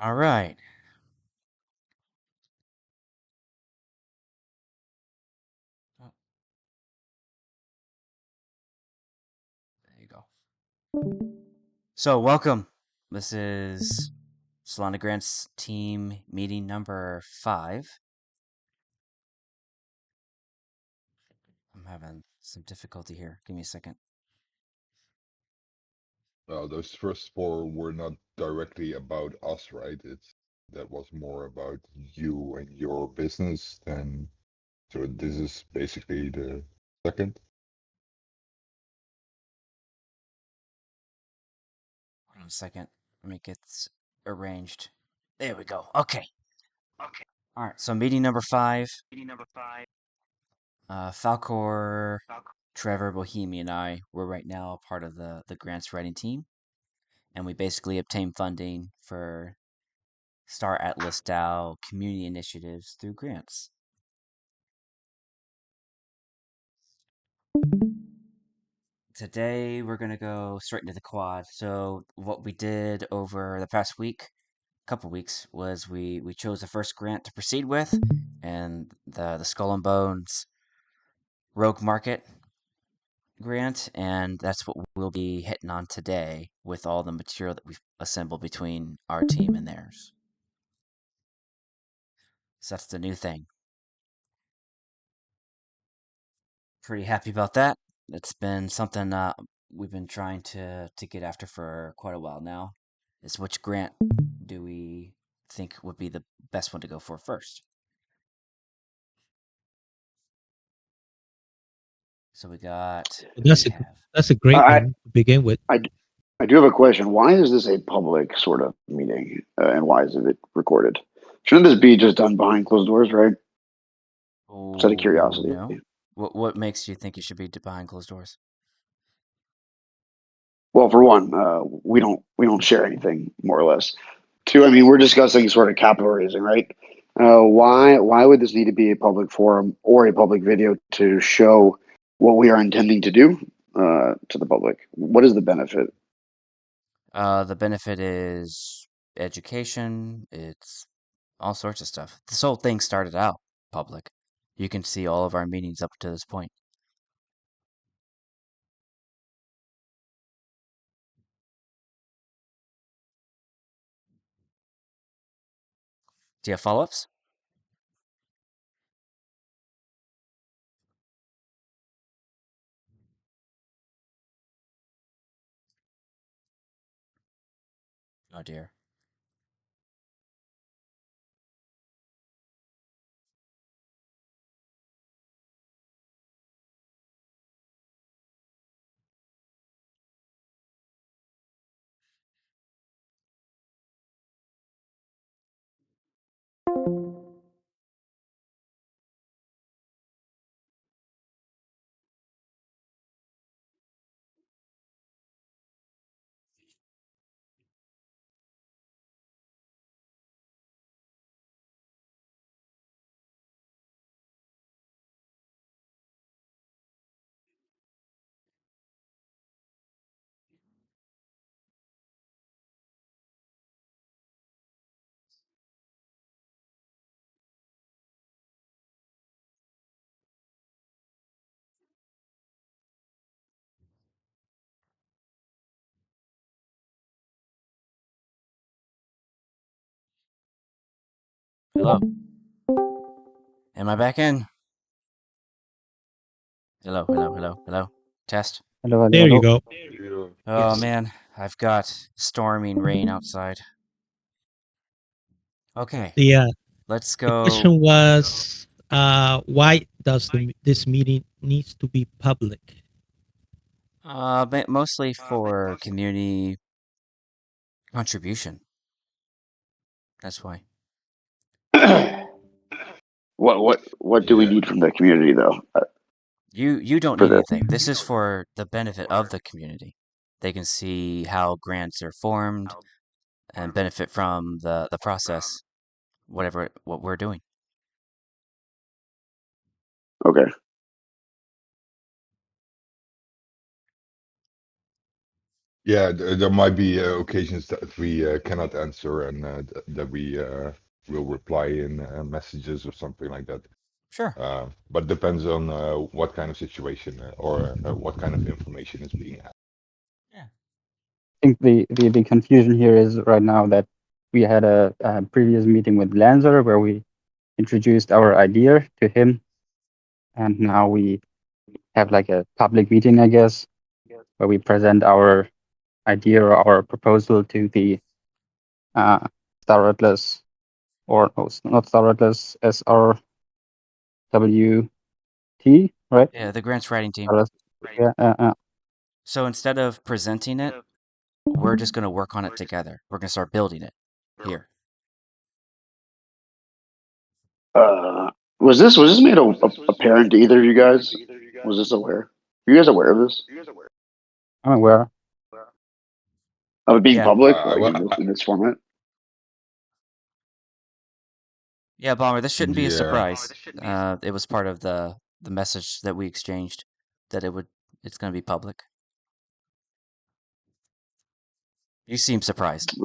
All right. Oh, there you go. So, welcome. This is Solana Grant's team meeting number 5. I'm having some difficulty here. Give me a second. Those first four were not directly about us, right? That was more about you and your business. And so this is basically the second. Hold on a second. Let me get arranged. There we go. Okay. All right. So, meeting number 5. Falcor, Trevor, Bohemi, and I were right now part of the grants writing team. And we basically obtain funding for Star Atlas DAO community initiatives through grants. Today we're gonna go straight into the quad. So what we did over the past couple weeks, was we chose the first grant to proceed with, and the Skull and Bones Rogue Market grant, and that's what we'll be hitting on today with all the material that we've assembled between our team and theirs. So that's the new thing. Pretty happy about that. It's been something we've been trying to get after for quite a while now. Is which grant do we think would be the best one to go for first? So we got who do we That's a have? that's a great I, one to begin with. I, I do have a question. Why is this a public sort of meeting, and why is it recorded? Shouldn't this be just done behind closed doors, right? Just out of Oh curiosity. no. What makes you think it should be behind closed doors? Well, for one, we don't share anything more or less. Two, I mean, we're discussing sort of capital raising, right? Why would this need to be a public forum or a public video to show what we are intending to do to the public? What is the benefit? The benefit is education. It's all sorts of stuff. This whole thing started out public. You can see all of our meetings up to this point. Do you have follow-ups? Oh dear. Hello. Am I back in? Hello, hello, hello, hello. Test. Hello, hello, There you hello. go. Oh Yes. man, I've got storming rain outside. Okay, The let's the go. question was, why does this meeting needs to be public? Mostly for community contribution. That's why. What do we Yeah. need from the community though You don't for need this? anything. This is for the benefit of the community. They can see how grants are formed and benefit from the process, what we're doing. Okay. Yeah, there might be occasions that we cannot answer and that we will reply in messages or something like that. Sure. But depends on what kind of situation or what kind of information is being asked. Yeah. I think the confusion here is right now that we had a previous meeting with Lancer where we introduced our idea to him, and now we have like a public meeting, I guess, where we present our idea or our proposal to the Starless, or no, it's not Starless, SRWT, right? Yeah, the grants writing team. Starless, yeah, So instead of presenting it, we're just going to work on it together. We're going to start building it here. Was this made apparent to either of you guys? Was this aware? Were you guys aware of this? I'm aware. Of it being Yeah. public, like Well, in this format? Yeah, Bomber, this shouldn't be a yeah, surprise. It was part of the message that we exchanged that it's going to be public. You seem surprised.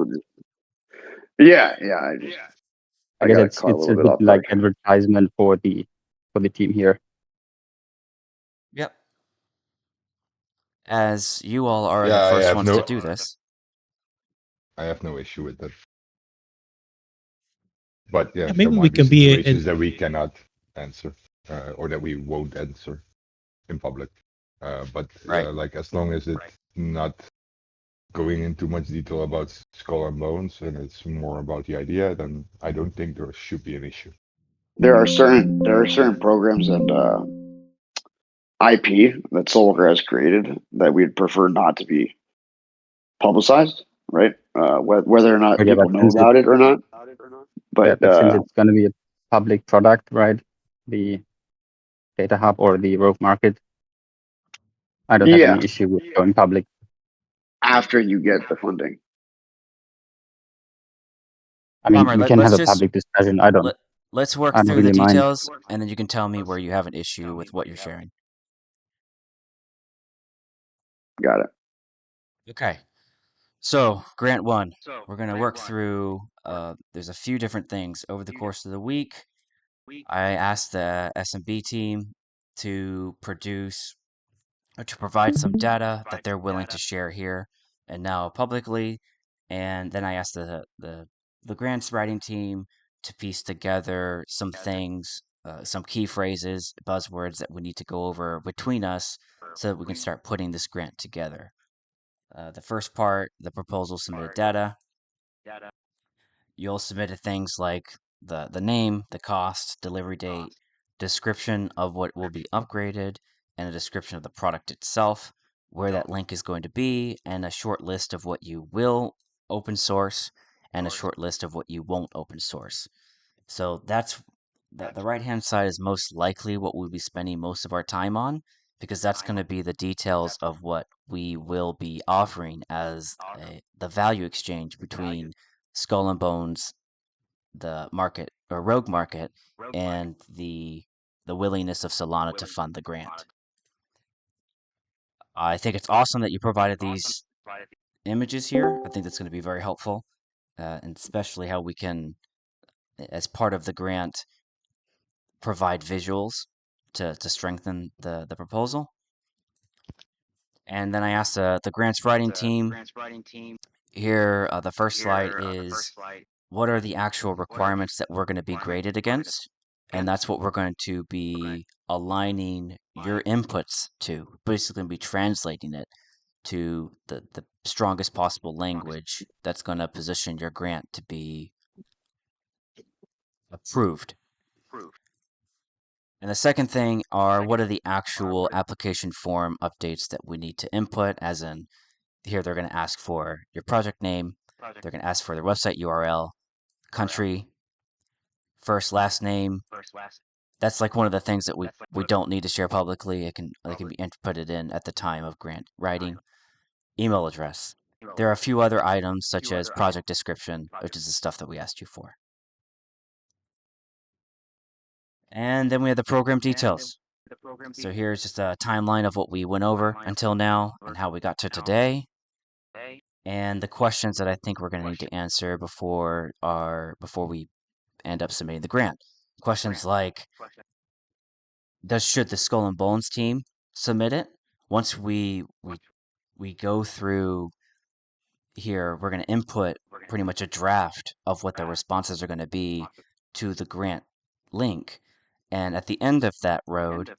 Yeah, I I guess got caught a it's little a bit bit off like guard. advertisement for the team here. Yep. As you all are the yeah, first ones to do this. I have no issue with that. But yeah, Yeah, there maybe we might be can be situations that we cannot answer or that we won't answer in public. But Right. like as long as it's not going into much detail about Skull and Bones and it's more about the idea, then I don't think there should be an issue. There are certain programs and IP that Solver has created that we'd prefer not to be publicized, right? Whether or not But yeah, people know about it or not. But but since it's going to be a public product, right? The data hub or the Rogue Market, I don't have yeah, any issue with going public. after you get the funding. I mean, Bomber, we can have let's a just public discussion. I let's work don't through the really mind. details, and then you can tell me where you have an issue with what you're sharing. Got it. Okay. So, Grant 1, we're going to work through, there's a few different things. Over the course of the week, I asked the SMB team to produce or to provide some data that they're willing to share here and now publicly. And then I asked the grants writing team to piece together some things, some key phrases, buzzwords that we need to go over between us so that we can start putting this grant together. The first part, the proposal submitted data. You'll submit things like the name, the cost, delivery date, description of what will be upgraded, and a description of the product itself, where that link is going to be, and a short list of what you will open source and a short list of what you won't open source. So that's the right hand side is most likely what we'll be spending most of our time on because that's going to be the details of what we will be offering as the value exchange between Skull and Bones, the market or Rogue Market, and the willingness of Solana to fund the grant. I think it's awesome that you provided these images here. I think that's going to be very helpful, and especially how we can, as part of the grant, provide visuals to strengthen the proposal. And then I asked the grants writing team here, the first slide is what are the actual requirements that we're going to be graded against? And that's what we're going to be aligning your inputs to, basically be translating it to the strongest possible language that's going to position your grant to be approved. And the second thing are what are the actual application form updates that we need to input, as in here they're going to ask for your project name, they're going to ask for their website URL, country, first, last name. That's like one of the things that we don't need to share publicly. They can be inputted in at the time of grant writing. Email address. There are a few other items such as project description, which is the stuff that we asked you for. And then we have the program details. So here's just a timeline of what we went over until now and how we got to today. and the questions that I think we're going to need to answer before we end up submitting the grant. Questions like, should the Skull and Bones team submit it? Once we go through here, we're going to input pretty much a draft of what the responses are going to be to the grant link. And at the end of that road,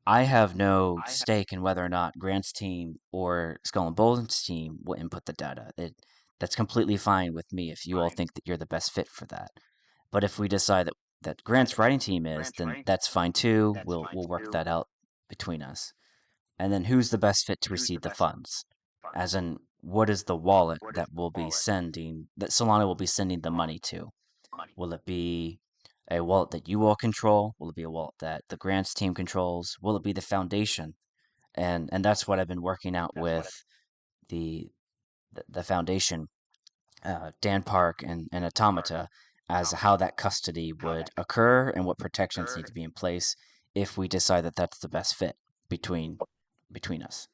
I have no stake in whether or not Grant's team or Skull and Bones team will input the data. That's completely fine with me if you all think that you're the best fit for that. But if we decide that Grant's writing team is, then that's fine too. We'll work that out between us. And then who's the best fit to receive the funds? As in, what is the wallet that Solana will be sending the money to? Will it be a wallet that you all control? Will it be a wallet that the grants team controls? Will it be the foundation? And that's what I've been working out with the the foundation, Dan Park and Automata, as how that custody would occur and what protections need to be in place if we decide that that's the best fit between us.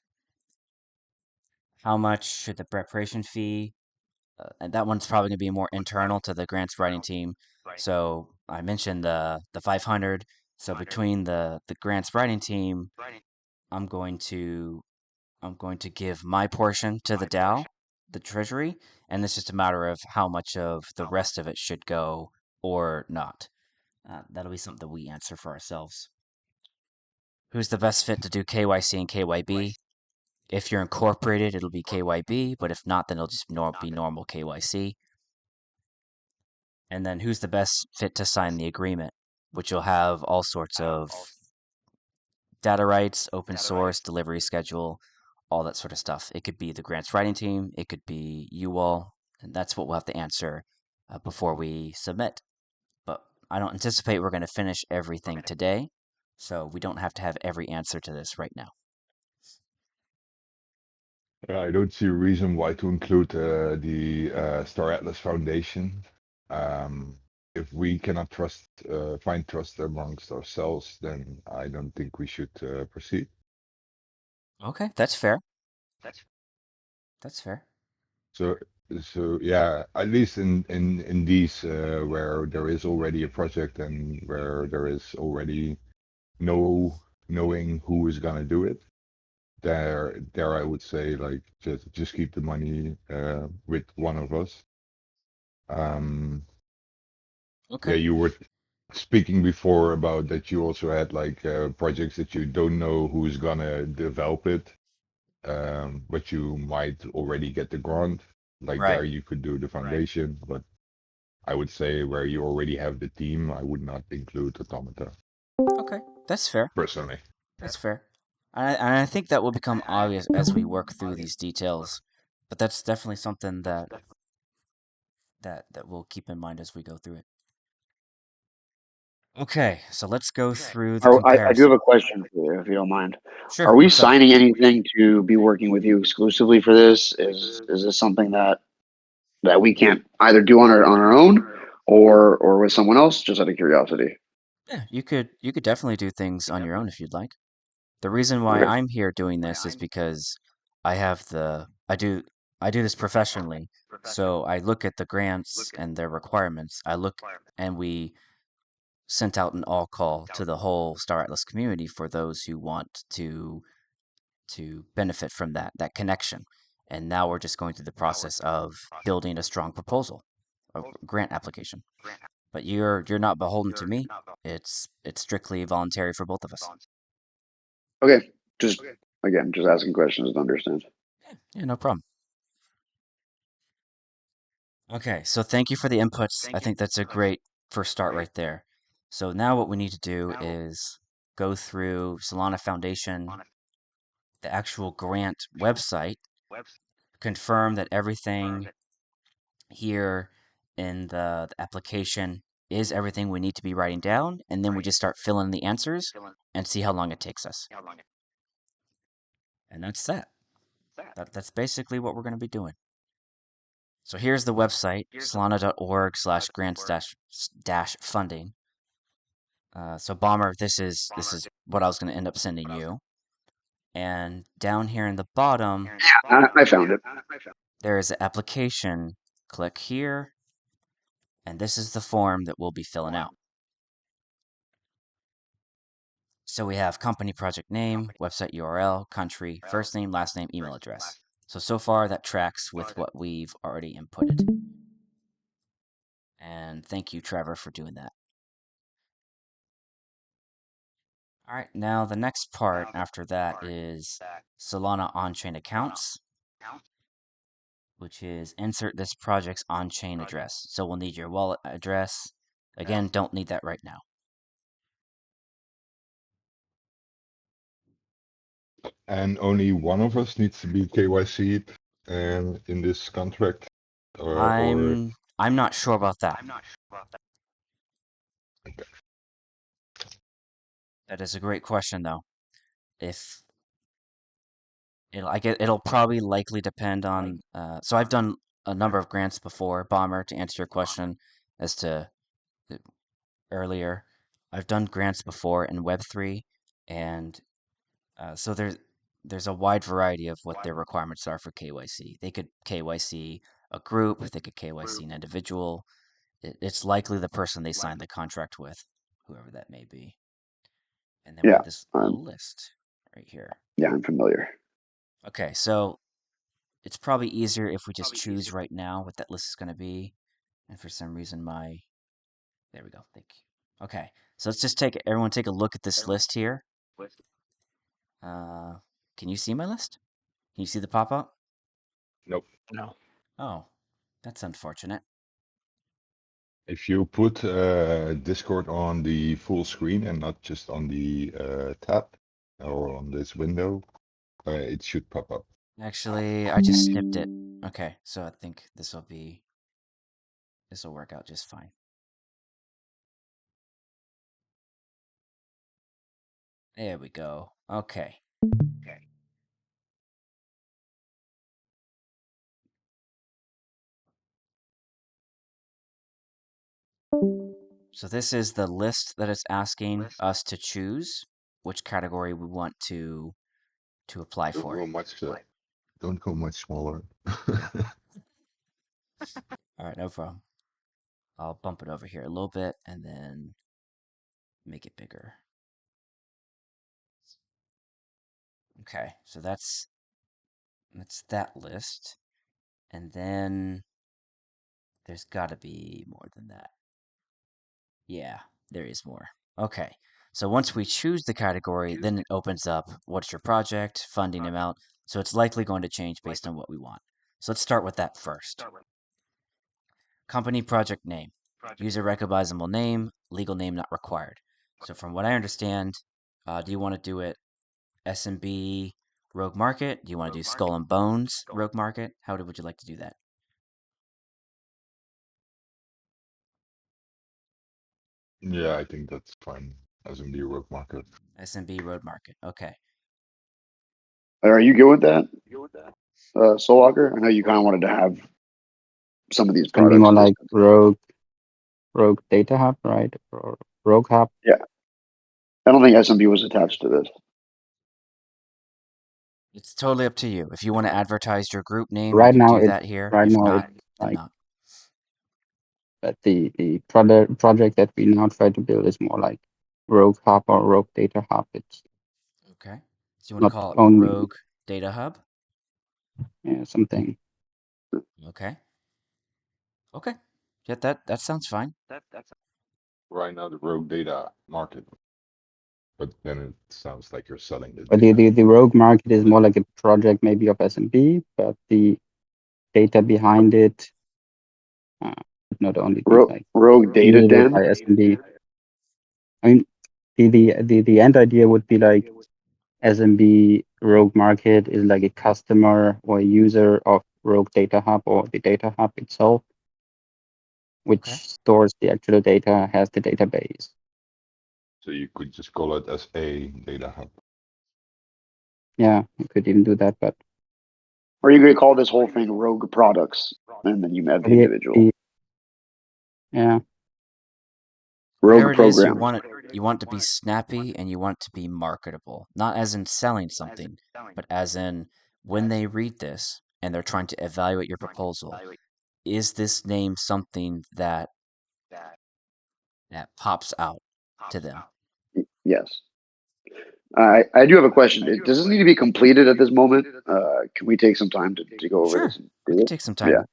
How much should the preparation fee? And that one's probably going to be more internal to the grants writing team. So I mentioned the 500. So between the grants writing team, I'm going to I'm going to give my portion to the DAO, the treasury, and it's just a matter of how much of the rest of it should go or not. That'll be something that we answer for ourselves. Who's the best fit to do KYC and KYB? If you're incorporated, it'll be KYB, but if not, then it'll just be normal KYC. And then who's the best fit to sign the agreement, which will have all sorts of data rights, open source, delivery schedule, all that sort of stuff. It could be the grants writing team, it could be you all, and that's what we'll have to answer before we submit. But I don't anticipate we're going to finish everything today, so we don't have to have every answer to this right now. I don't see a reason why to include the Star Atlas Foundation. If we cannot find trust amongst ourselves, then I don't think we should proceed. Okay, that's fair. That's fair. So, yeah, at least in these where there is already a project and where there is already knowing who is gonna do it, there I would say like just keep the money with one of us. Okay. Yeah, you were speaking before about that you also had like projects that you don't know who's gonna develop it, but you might already get the grant. Like Right. there you could do the foundation, but I would say where you already have the team, I would not include Automata Okay, that's fair. personally. That's fair. And I think that will become obvious as we work through these details, but that's definitely something that we'll keep in mind as we go through it. Okay, so let's go through the I do have comparison. a question for you, if you don't mind. Sure, Are we what's up? signing anything to be working with you exclusively for this? Is this something that we can't either do on our own or with someone else? Just out of curiosity. Yeah, you could definitely do things on your own if you'd like. The reason why Okay. I'm here doing this is because I have I do this professionally. So I look at the grants and their requirements. And we sent out an all call to the whole Star Atlas community for those who want to benefit from that connection. And now we're just going through the process of building a strong proposal, a grant application. But you're not beholden to me. It's strictly voluntary for both of us. Okay. Just again, just asking questions to understand. Yeah, no problem. Okay, so thank you for the inputs. I think that's a great first start right there. So now what we need to do is go through Solana Foundation, the actual grant website, confirm that everything here in the application is everything we need to be writing down, and then we just start filling in the answers and see how long it takes us. And that's that's basically what we're going to be doing. So here's the website, solana.org/grants-funding. So Bomber, this is what I was going to end up sending you. And down here in the bottom, I found it. there is an application. Click here, and this is the form that we'll be filling out. So we have company project name, website URL, country, first name, last name, email address. So far that tracks with what we've already inputted. And thank you, Trevor, for doing that. All right, now the next part after that is Solana on-chain accounts, which is insert this project's on-chain address. So we'll need your wallet address. Again, don't need that right now. And only one of us needs to be KYC'd in this contract, or I'm not sure about that. okay. That is a great question, though. If it'll probably likely depend on. So I've done a number of grants before, Bomber, to answer your question as to earlier. I've done grants before in Web3, and so there's a wide variety of what their requirements are for KYC. They could KYC a group, they could KYC an individual. It's likely the person they signed the contract with, whoever that may be. And then we Yeah, have this little list right here. yeah, I'm familiar. Okay, so it's probably easier if we just choose right now what that list is going to be. And for some reason there we go, thank you. Okay, so let's just everyone take a look at this list here. Can you see my list? Can you see the pop-up? Nope. No. Oh, that's unfortunate. If you put Discord on the full screen and not just on the tab or on this window, it should pop up. Actually, I just snipped it. Okay, so I think this will work out just fine. There we go. Okay. So this is the list that it's asking us to choose which category we want to apply Don't for. go much. Don't go much smaller. All right, no problem. I'll bump it over here a little bit and then make it bigger. Okay, so that's that list. And then there's got to be more than that. Yeah, there is more. Okay, so once we choose the category, then it opens up what's your project, funding amount. So it's likely going to change based on what we want. So let's start with that first. Company project name, user recognizable name, legal name not required. So from what I understand, do you want to do it SMB Rogue Market? Do you want to do Skull and Bones Rogue Market? Would you like to do that? Yeah, I think that's fine as in the work market. SMB Road Market. Okay. Are you good with that, Soul Walker? I know you kind of wanted to have some of these Can be products more like listed. Rogue Data Hub, right? Or Rogue Hub. Yeah, I don't think SMB was attached to this. It's totally up to you. If you want to advertise your group name, you Right can now, do that here. If not, it's then like not. that the project that we now try to build is more like Rogue Hub or Rogue Data Hub. It's Okay. So you want to not call it only Rogue Data Hub? something. Okay. Okay. Yeah, that sounds fine. Right now, the rogue data market, but then it sounds like you're selling the But data. the Rogue Market is more like a project maybe of SMB, but the data behind it would not only be like Rogue Data usable by Den. SMB. I mean, the end idea would be like SMB Rogue Market is like a customer or a user of Rogue Data Hub or the Data Hub itself, which Okay. stores the actual data, has the database. So you could just call it as a data hub. Yeah, you could even do that, but Or you could call this whole thing Rogue Products, and then you have the the, individual. the yeah, Whatever Rogue it is, program. you want it to be snappy and you want it to be marketable. Not as in selling something, but as in when they read this and they're trying to evaluate your proposal, is this name something that pops out to them? Yes. I do have a question. Does this need to be completed at this moment? Can we take some time to go over Sure, this and we do can this? take some Yeah. time.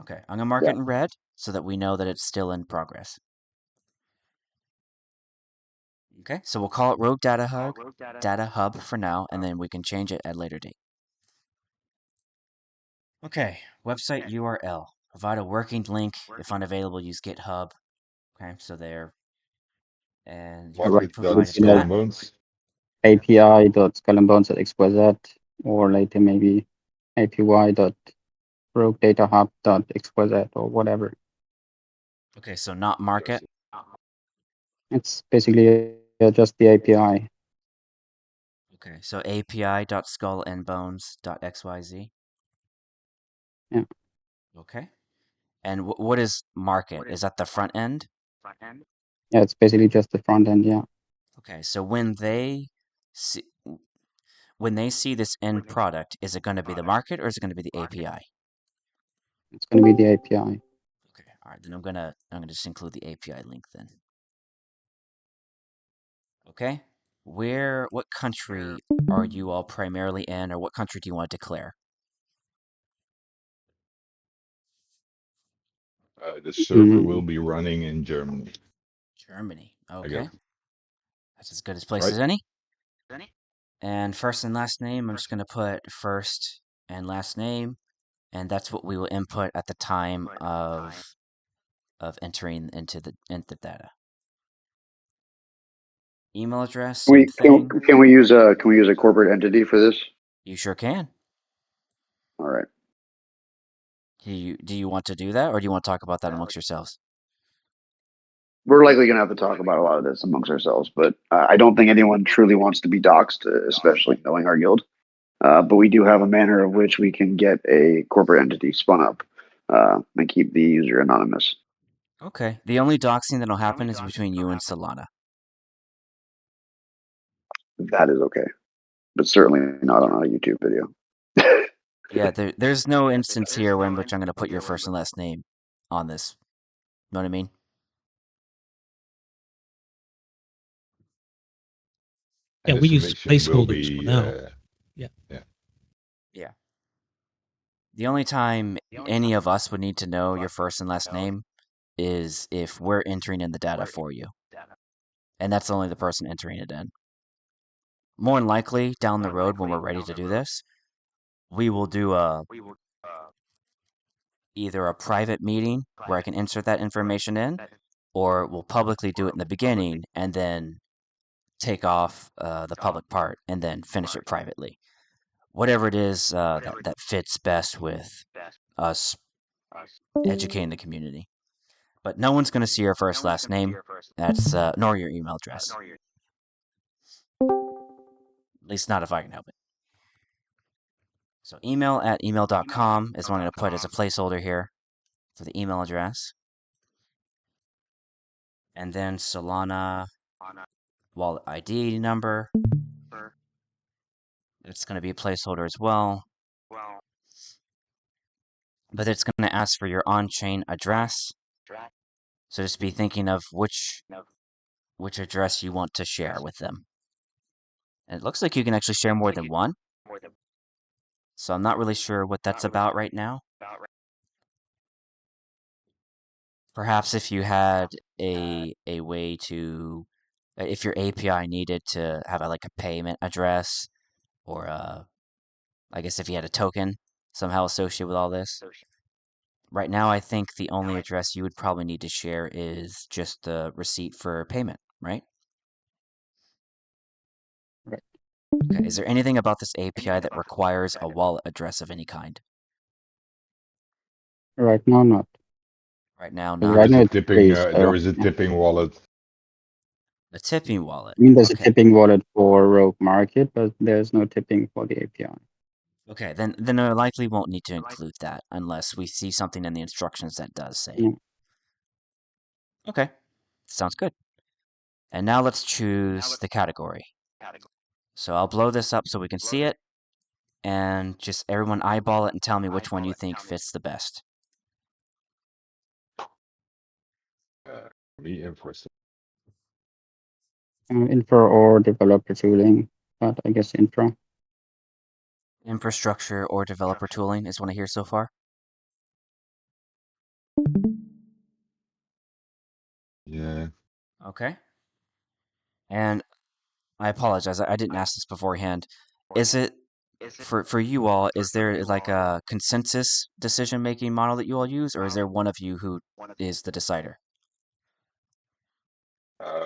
Okay, I'm gonna mark Yeah. it in red so that we know that it's still in progress. Okay, so we'll call it Rogue Data Hub for now, and then we can change it at a later date. Okay, website URL. Provide a working link. If unavailable, use GitHub. Okay, so there, and you've already Right. It would provided be like that. market.skullandbones. api.skullandbones.xyz, or later maybe apy.roguedatahub.xyz or whatever. Okay, so not market. It's basically just the API. Okay, so api.skullandbones.xyz. Yeah. Okay, and what is market? Is that the front end? Yeah, it's basically just the front end. Yeah. Okay, so see when they see this end product, is it going to be the market or is it going to be the API? It's going to be the API. Okay, all right, then I'm gonna just include the API link then. Okay, what country are you all primarily in, or what country do you want to declare? The server will Mm, be running in Germany, Germany. I guess. Okay, that's as good a place Right? as any. And first and last name, I'm just gonna put first and last name, and that's what we will input at the time of entering into data. Email address, same We thing. can we use a corporate entity for this? You sure can. All right. Do you want to do that, or do you want to talk about that amongst yourselves? We're likely going to have to talk about a lot of this amongst ourselves, but I don't think anyone truly wants to be doxxed, especially knowing our guild. But we do have a manner of which we can get a corporate entity spun up and keep the user anonymous. Okay. The only doxing that'll happen is between you and Solana. That is okay, but certainly not on a YouTube video. Yeah, there's no instance here in which I'm going to put your first and last name on this. Know what I mean? Yeah, And the we use submission will placeholders for be, now. Yeah. Yeah. The only time any of us would need to know your first and last name is if we're entering in the data for you. And that's only the person entering it in. More than likely, down the road when we're ready to do this, we will do either a private meeting where I can insert that information in, or we'll publicly do it in the beginning and then take off the public part and then finish it privately. Whatever it is that fits best with us educating the community. But no one's going to see your first last name. That's nor your email address. At least not if I can help it. So email@email.com is what I'm going to put as a placeholder here for the email address. And then Solana wallet ID number. It's going to be a placeholder as well. But it's going to ask for your on-chain address. So just be thinking of which address you want to share with them. And it looks like you can actually share more than one. So I'm not really sure what that's about right now. Perhaps if you had a way to, if your API needed to have like a payment address, or I guess if you had a token somehow associated with all this. Right now, I think the only address you would probably need to share is just the receipt for payment, right? right. Okay, is there anything about this API that requires a wallet address of any kind? Right now, not. Right now, Because none. right There's now a it's free. there So is a yeah. tipping wallet. A tipping wallet. I mean, there's a Okay. tipping wallet for Rogue Market, but there's no tipping for the API. Okay, then I likely won't need to include that unless we see something in the instructions that does say it. Yeah. Okay, sounds good. And now let's choose the category. So I'll blow this up so we can see it, and just everyone eyeball it and tell me which one you think fits the best. Me infra. Infra or developer tooling, but I guess infra. Infrastructure or developer tooling is what I hear so far. Yeah. Okay. And I apologize, I didn't ask this beforehand. Is it for you all, is there like a consensus decision-making model that you all use, or is there one of you who is the decider?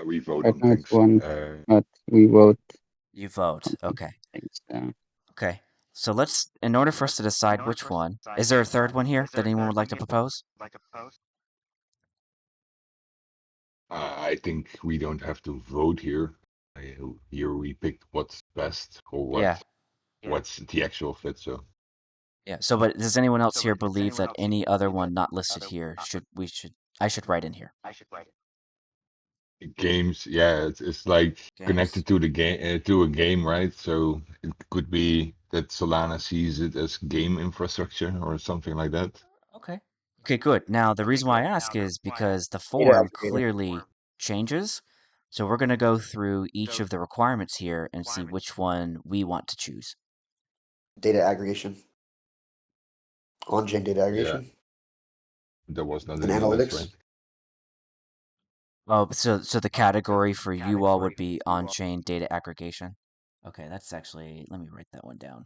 We vote Right on now it's things. one, but we vote You vote. on some Okay. things. Okay. So let's, in order for us to decide which one, is there a third one here that anyone would like to propose? I think we don't have to vote here. Here we pick what's best or Yeah. what's the actual fit. So Yeah. So, but does anyone else here believe that any other one not listed here I should write in here? games, yeah, it's like Games. connected to the game to a game, right? So it could be that Solana sees it as game infrastructure or something like that. Okay. Okay, good. Now, the reason why I ask is because the Data form aggregator. clearly changes. So we're going to go through each of the requirements here and see which one we want to choose. Data aggregation. On-chain data Yeah, aggregation that was not and in the list, right? analytics. Oh, so the category for you all would be on-chain data aggregation. Okay, that's actually, let me write that one down.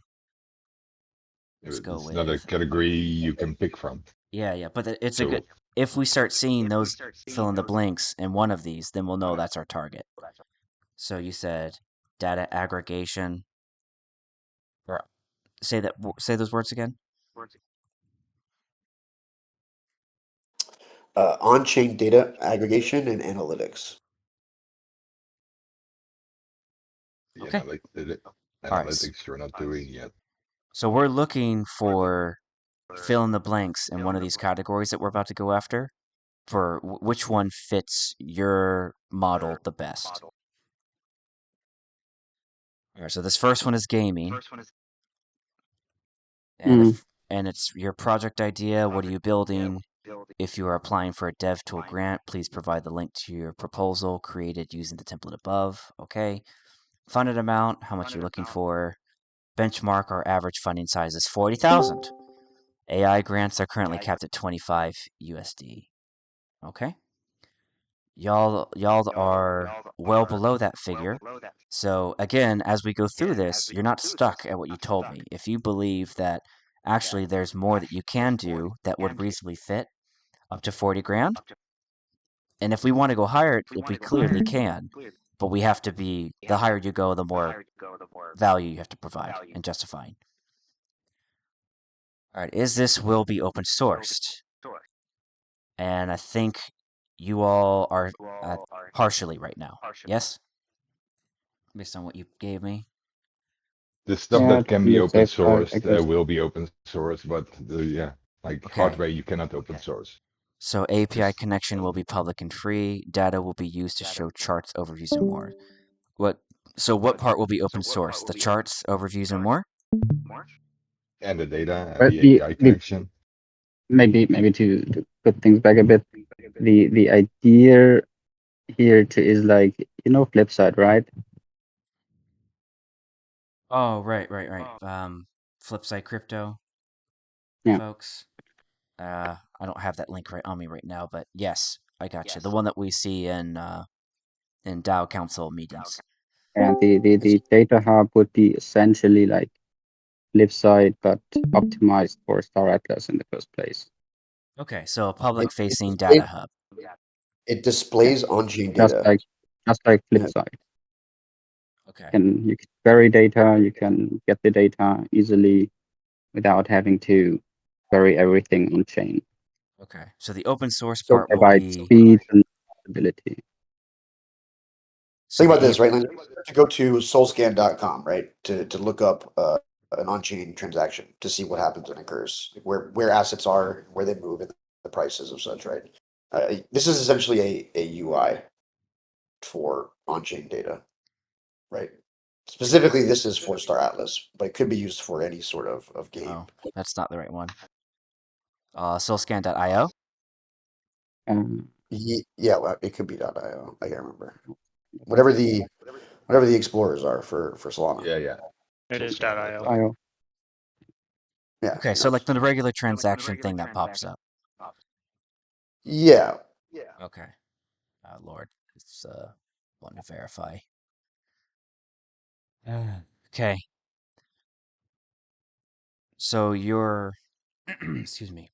Let's go It's not a with, category you can pick from. yeah, but it's a So good, if we start seeing those fill in the blanks in one of these, then we'll know that's our target. So you said data aggregation, or say those words again. On-chain data aggregation and analytics. the Okay. All right. analytics you're not doing yet. So we're looking for fill in the blanks in one of these categories that we're about to go after for which one fits your model the best. All right, so this first one is gaming, and Mm. it's your project idea. What are you building? If you are applying for a dev tool grant, please provide the link to your proposal created using the template above. Okay. Funded amount, how much you're looking for. Benchmark, our average funding size is 40,000. AI grants are currently capped at 25 USD. Okay. Y'all are well below that figure. So again, as we go through this, you're not stuck at what you told me. If you believe that actually there's more that you can do that would reasonably fit up to 40 grand, and if we want to go higher, we clearly can, but we have to be, the higher you go, the more value you have to provide and justifying. All right, is this will be open sourced? And I think you all are partially right now. Yes? Based on what you gave me. The stuff Yeah, that to can be be on the open safe side, I sourced guess. will be open source, but like Okay. hardware you cannot open source. So API Just connection will be public and free. Data will be used to show charts, overviews, and more. What part will be open source? The charts, overviews, and more? and the data and But the API the connection. maybe to put things back a bit, the idea here to is like, flip side, right? Oh, right. Flipside crypto, Yeah. folks. I don't have that link right on me right now, but yes, I got you. The one that we see in DAO Council meetings. And the data hub would be essentially like flip side, but optimized for Star Atlas in the first place. Okay, so a It, it, public-facing data displays, hub. it displays on-chain Just data. like flip Yeah. side. Okay. You can query data, you can get the data easily without having to query everything on chain. Okay. So the open source So part will Provide be speed and stability. so think the about this, right? Like, to go to soulscan.com, right? To look up an on-chain transaction to see what happens and occurs, like where assets are, where they move, and the prices of such, right? This is essentially a UI for on-chain data, right? Specifically, this is for Star Atlas, but it could be used for any sort of game. Oh, that's not the right one. Solscan.io. Yeah, well, it could be .io. I can't remember. Whatever the explorers are for Solana. Yeah. It is .io. IO. Yeah. Okay, so like the regular transaction thing that pops up. Yeah. Okay. Lord, it's want to verify. Okay. So your excuse me.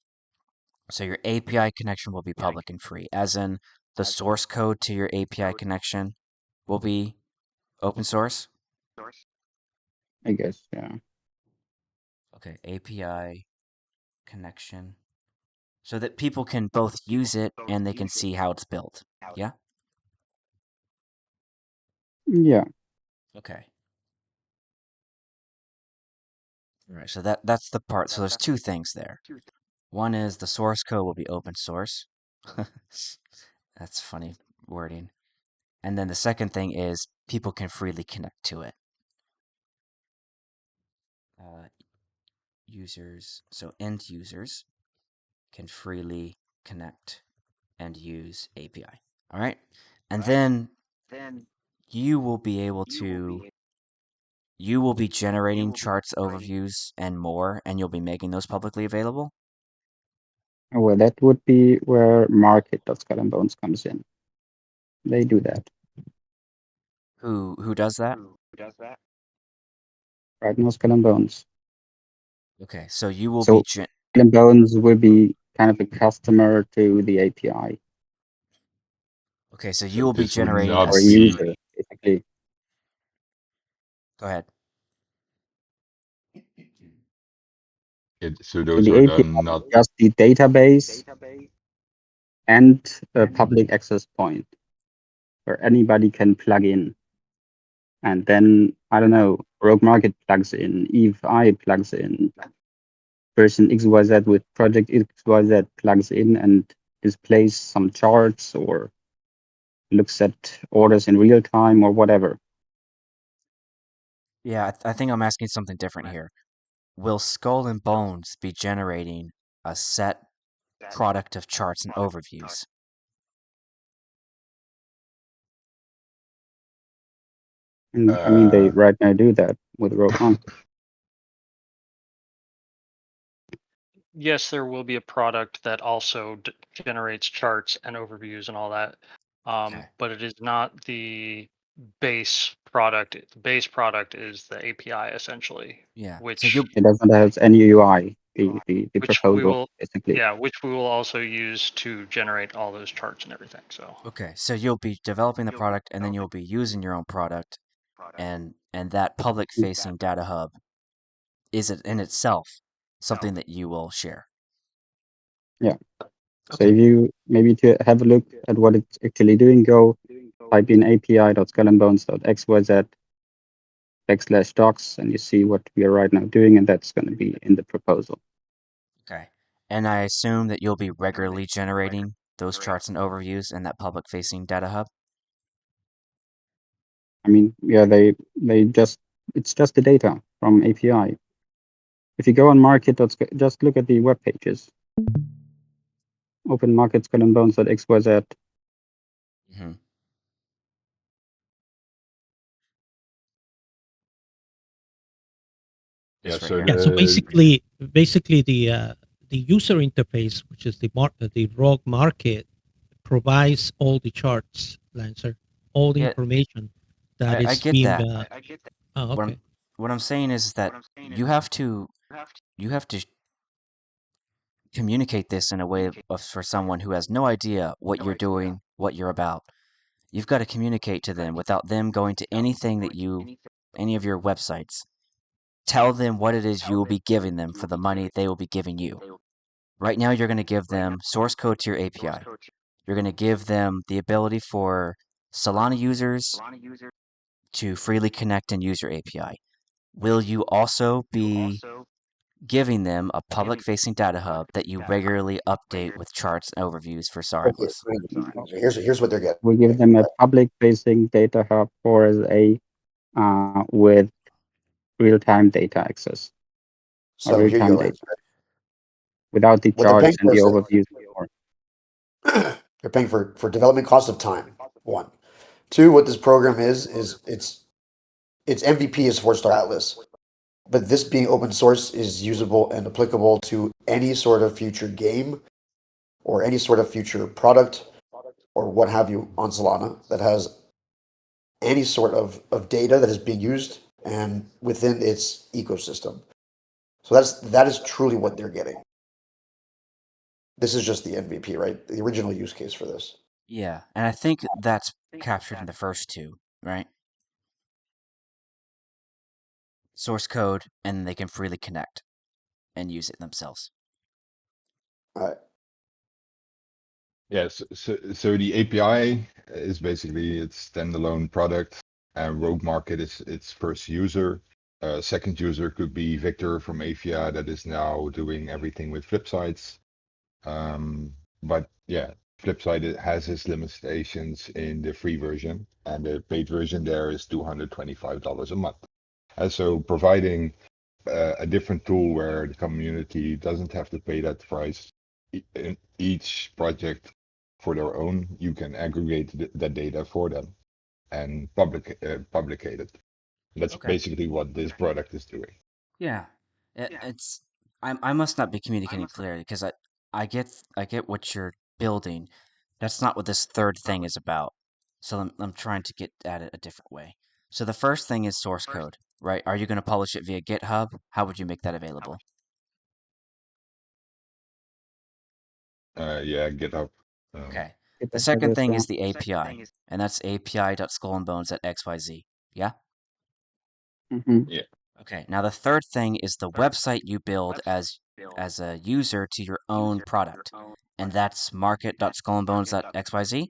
So your API connection will be public and free, as in the source code to your API connection will be open source. I guess, yeah. Okay, API connection. So that people can both use it and they can see how it's built. Yeah? Yeah. Okay. All right, so that's the part. So there's two things there. One is the source code will be open source. That's funny wording. And then the second thing is people can freely connect to it. Users, so end users can freely connect and use API. All right. And then you will be able to, you will be generating charts, overviews, and more, and you'll be making those publicly available. Well, that would be where market.skullandbones comes in. They do that. Who does that? Right now, Skull and Bones. Okay, so you will be So Skull and Bones will be kind of a customer to the API. okay, so you So will be this would generating not Or a be. user, basically. Go ahead. So So those the are API then is not. just the database and a public access point where anybody can plug in. And then, I don't know, Rogue Market plugs in, EVE-I plugs in, person XYZ with project XYZ plugs in and displays some charts or looks at orders in real time or whatever. Yeah, I think I'm asking something different here. Will Skull and Bones be generating a set product of charts and overviews? And I mean, they Uh, right now do that with Rogue Market. Yes, there will be a product that also generates charts and overviews and all that. Okay. But it is not the base product. The base product is the API essentially, Yeah. So which you'll It doesn't have any UI, the which we proposal, will basically. which we will also use to generate all those charts and everything. So okay. So you'll be developing the product and then you'll be using your own product and that public facing data hub is it in itself something that you will share. Yeah. So Okay. if you maybe to have a look at what it's actually doing, go type in api.skullandbones.xyz/docs and you see what we are right now doing, and that's going to be in the proposal. Okay. And I assume that you'll be regularly generating those charts and overviews in that public facing data hub. I mean, yeah, it's just the data from API. If you go on market, just look at the web pages. Open market skullandbones.xyz. Mm-hmm. yeah. This right So here. Yeah. So the basically the user interface, which is the Rogue Market, provides all the charts, Lancer, all the Yeah, information that I is get being. that. Oh, What I'm okay. what I'm saying is that you have to you have to communicate this in a way for someone who has no idea what you're doing, what you're about. You've got to communicate to them without them going to anything that any of your websites. Tell them what it is you will be giving them for the money they will be giving you. Right now, you're going to give them source code to your API. You're going to give them the ability for Solana users to freely connect and use your API. Will you also be giving them a public-facing data hub that you regularly update with charts and overviews for SAR Okay, Atlas. okay, here's what they're getting. We give them a public-facing data hub for with real-time data access or So here you real-time go. Right? data without the What they're paying charts and for the is overviews before. they're paying for development cost of time. One, two. What this program is its MVP is 4-star Atlas, but this being open source is usable and applicable to any sort of future game or any sort of future product or what have you on Solana that has any sort of data that is being used and within its ecosystem. So that is truly what they're getting. This is just the MVP, right? The original use case for this. Yeah, and I think that's captured in the first two, right? Source code, and they can freely connect and use it themselves. All right. Yes, so the API is basically its standalone product, and Rogue Market is its first user. Second user could be Victor from Avia that is now doing everything with Flipsides. But yeah, Flipside has its limitations in the free version, and the paid version there is $225 a month. And so providing a different tool where the community doesn't have to pay that price. In each project for their own, you can aggregate that data for them and publicate it. That's Okay. basically what this product is doing. Yeah, it's I must not be communicating clearly because I get what you're building. That's not what this third thing is about. So I'm trying to get at it a different way. So the first thing is source code, right? Are you going to publish it via GitHub? How would you make that available? Yeah, GitHub. Okay. Get The that second address, thing yeah. is the API, and that's api.skullandbones@xyz. Yeah? Hmm. Yeah. Okay. Now the third thing is the website you build as a user to your own product, and that's market.skullandbones.xyz.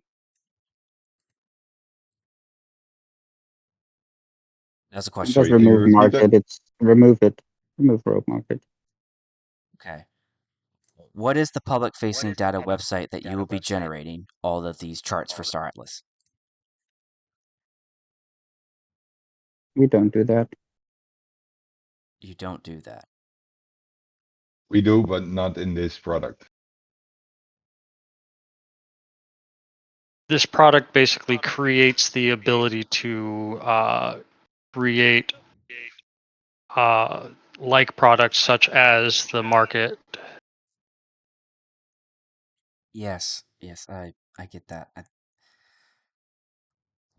That's a And question. just Sorry, can you remove repeat that? market. It's remove it. Remove rogue market. Okay. What is the public-facing data website that you will be generating all of these charts for Star Atlas? We don't do that. You don't do that. We do, but not in this product. This product basically creates the ability to create like products such as the market. Yes, yes, I get that.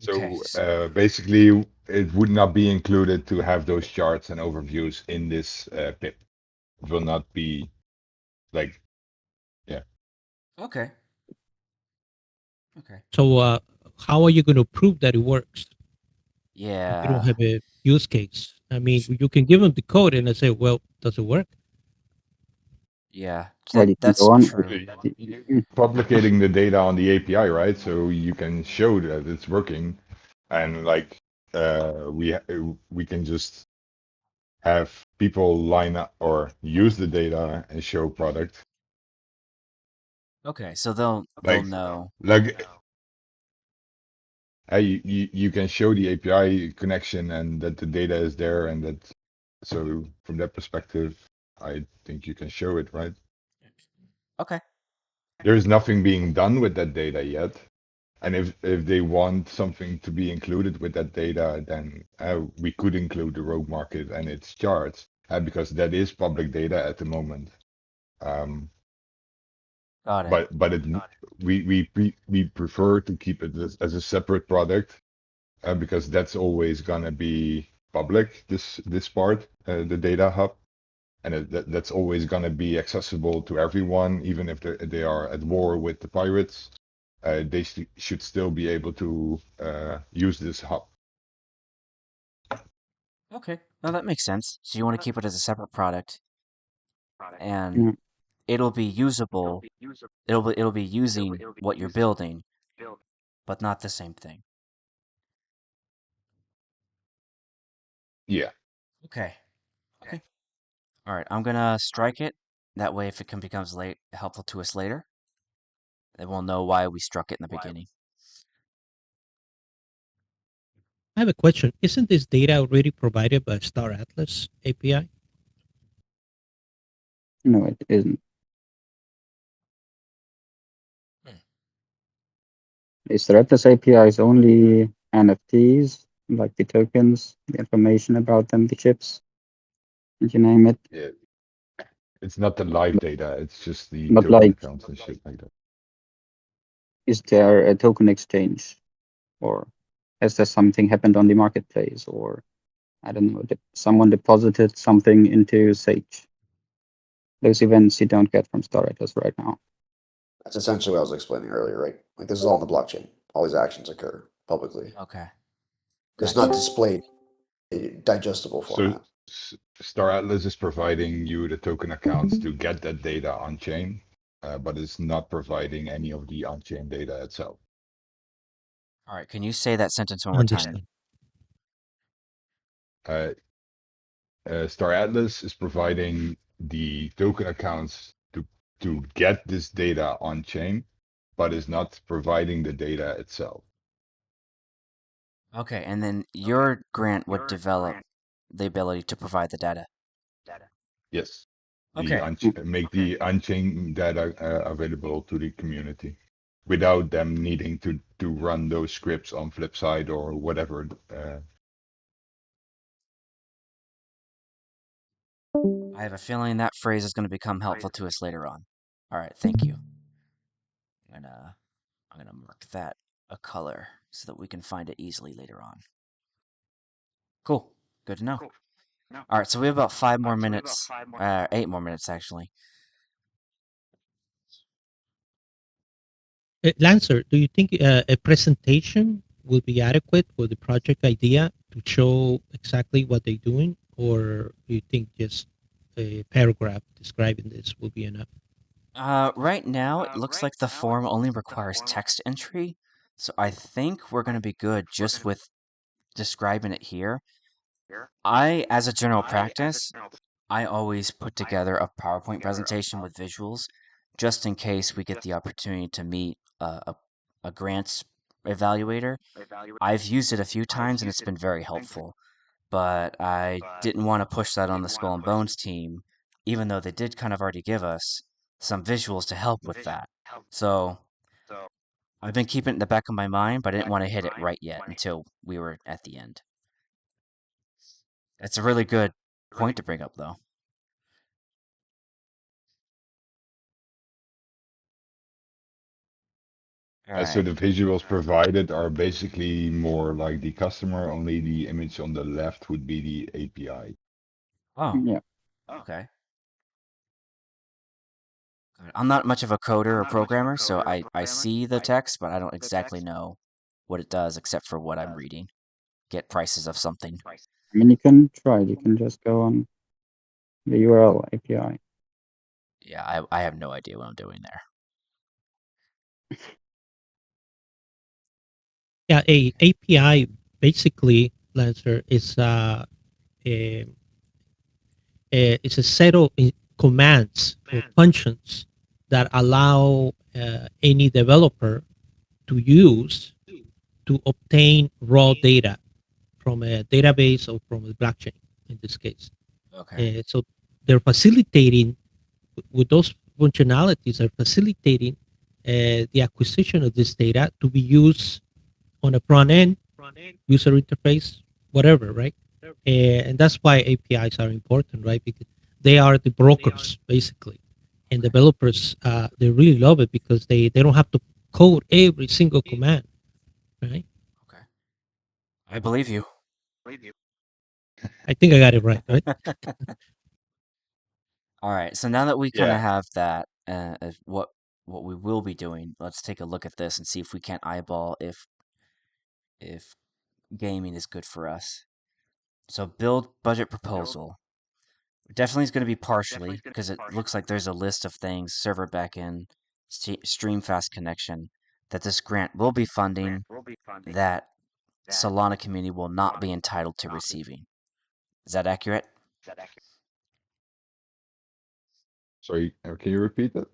Okay. So basically, it would not be included to have those charts and overviews in this pip. It will not be like, yeah. Okay. Okay. So how are you going to prove that it works if you don't Yeah. have a use case? I mean, you can give them the code and they say, well, does it work? Yeah. Well, you can That's go on. true. Publicating the data on the API, right? So you can show that it's working, and like we can just have people line up or use the data and show product. Okay, so they'll Like know. like you can show the API connection and that the data is there, and that so from that perspective, I think you can show it, right? Okay. There is nothing being done with that data yet. And if they want something to be included with that data, then we could include the rogue market and its charts, because that is public data at the moment. Um, Got it. but we prefer to keep it as a separate product, because that's always gonna be public. This part, the data hub, and that's always gonna be accessible to everyone, even if they are at war with the pirates. They should still be able to use this hub. Okay. No, that makes sense. So you want to keep it as a separate product, and Yeah. it'll be usable. It'll be using what you're building, but not the same thing. Yeah. Okay. Okay. All right, I'm gonna strike it. That way, if it becomes late helpful to us later, then we'll know why we struck it in the beginning. I have a question. Isn't this data already provided by Star Atlas API? No, it isn't. The Stratus API is only NFTs, like the tokens, the information about them, the chips, you name it. Yeah, it's not the live data. It's just the But token like, accounts and shit like that. is there a token exchange, or has there something happened on the marketplace, or I don't know, someone deposited something into Sage? Those events you don't get from Star Atlas right now. That's essentially what I was explaining earlier, right? Like this is all in the blockchain. All these actions occur publicly. Okay, It's not gotcha. displayed in a digestible So format. Star Atlas is providing you the token accounts to get that data on chain, but it's not providing any of the on chain data itself. All right, can you say that sentence one more time? Understand. Uh, Star Atlas is providing the token accounts to get this data on chain, but is not providing the data itself. Okay, and then your grant would develop the ability to provide the data. Yes, Okay. make the on-chain data available to the community without them needing to run those scripts on Flipside or whatever. I have a feeling that phrase is going to become helpful to us later on. All right, thank you. I'm gonna mark that a color so that we can find it easily later on. Cool. Good to know. All right, so we have about 5 more minutes, 8 more minutes actually. Lancer, do you think a presentation will be adequate for the project idea to show exactly what they're doing, or do you think just a paragraph describing this will be enough? Right now it looks like the form only requires text entry, so I think we're gonna be good just with describing it here. As a general practice, I always put together a PowerPoint presentation with visuals just in case we get the opportunity to meet a grants evaluator. I've used it a few times and it's been very helpful, but I didn't want to push that on the Skull and Bones team, even though they did kind of already give us some visuals to help with that. So I've been keeping it in the back of my mind, but I didn't want to hit it right yet until we were at the end. It's a really good point to bring up, though. All So right. the visuals provided are basically more like the customer, only the image on the left would be the API. Oh, Yeah. okay. I'm not much of a coder or programmer, so I see the text, but I don't exactly know what it does except for what I'm reading. Get prices of something. I mean, you can try it. You can just go on the URL API. Yeah, I have no idea what I'm doing there. Yeah, a API basically, Lancer, is a, it's a set of commands or functions that allow any developer to use to obtain raw data from a database or from a blockchain in this case. Okay. So they're facilitating with those functionalities are facilitating the acquisition of this data to be used on a front end user interface, whatever, right? And that's why APIs are important, right? Because they are the brokers basically, and Okay. developers they really love it because they don't have to code every single command, right? Okay. I believe you. I think I got it right, right? All right. So now that we kind of Yeah. have that, as what we will be doing, let's take a look at this and see if we can't eyeball if gaming is good for us. So build budget proposal. Definitely is going to be partially because it looks like there's a list of things, server backend, stream fast connection, that this grant will be funding that Solana community will not be entitled to receiving. Is that accurate? Sorry, can you repeat that?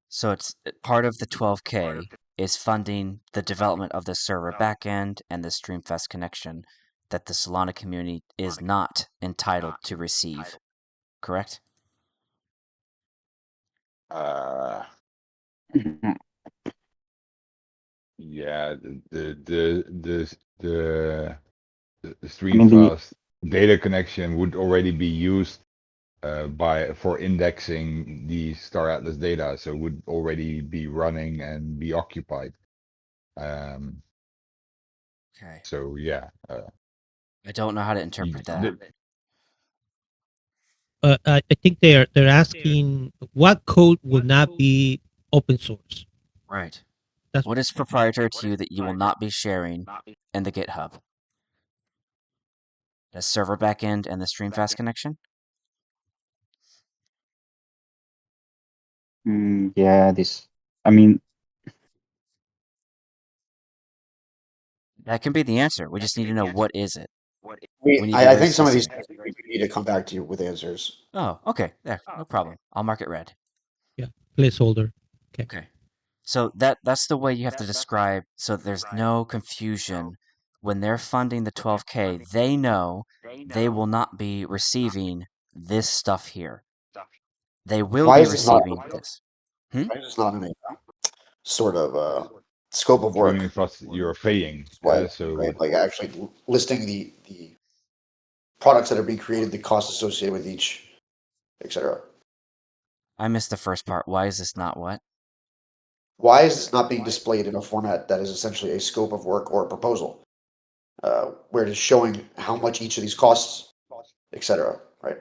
So it's part of the 12K is funding the development of the server backend and the Streamfest connection that the Solana community is not entitled to receive. Correct? Uh, Mhm. yeah, the I mean, the Streamfast data connection would already be used for indexing the Star Atlas data, so it would already be running and be occupied. Um, Okay. so yeah, I don't know how to you, interpret that. I think they're asking what code will not be open source. Right. That's What is proprietary to you that you will not be sharing in the GitHub? The server backend and the Streamfast connection? yeah, this. I mean, That can be the answer. We just need to know what is it. We need to be I very think some of these specific. things we need to come back to you with answers. Oh, okay. There, no problem. I'll mark it red. yeah, placeholder. Okay. Okay. So that's the way you have to describe so there's no confusion. When they're funding the 12K, they know they will not be receiving this stuff here. They will Why be is this not? receiving this. Hmm? Why is this not in a sort of scope of you mean work? if what you're paying? Like, So right, like actually listing the products that are being created, the costs associated with each, etc. I missed the first part. Why is this not what? Why is this not being displayed in a format that is essentially a scope of work or a proposal, where it is showing how much each of these costs, etc. Right?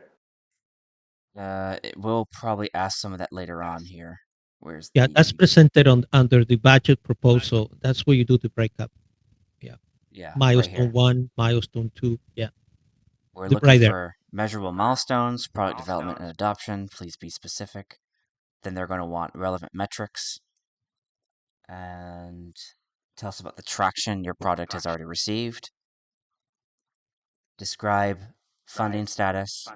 We'll probably ask some of that later on here. Where's Yeah, that's the presented on under the budget proposal. That's where you do the breakup. Yeah, yeah, right milestone here. 1, milestone 2. Yeah, We're looking right there. for measurable milestones, product development and adoption. Please be specific. Then they're going to want relevant metrics and tell us about the traction your product has already received. Describe funding status.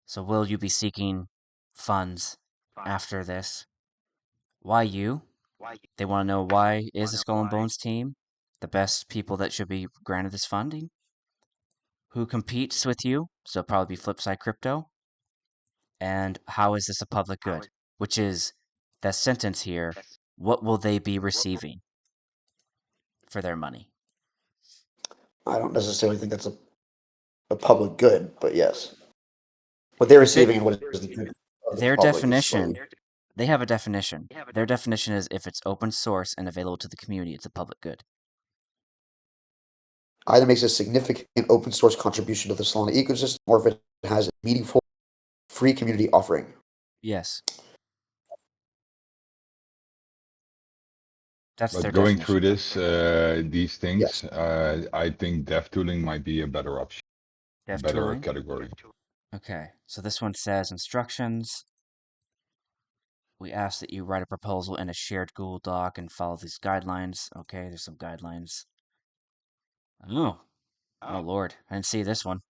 So, will you be seeking funds after this? Why you? They want to know why is the Skull and Bones team the best people that should be granted this funding? Who competes with you? So, probably be Flipside Crypto. And how is this a public good? Which is that sentence here. What will they be receiving for their money? I don't necessarily think that's a public good, but yes, what they're If it receiving and what is the good of the their public is slightly. definition, they have a definition. Their definition is if it's open source and available to the community, it's a public good. Either makes a significant open source contribution to the Solana ecosystem, or if it has a meaningful free community offering. Yes, that's but their going through definition. these Yes. things, I think dev tooling might be a better option, a Dev better tooling. category. Okay, so this one says instructions. We ask that you write a proposal in a shared Google Doc and follow these guidelines. Okay, there's some guidelines. Oh, oh Lord, I didn't see this one.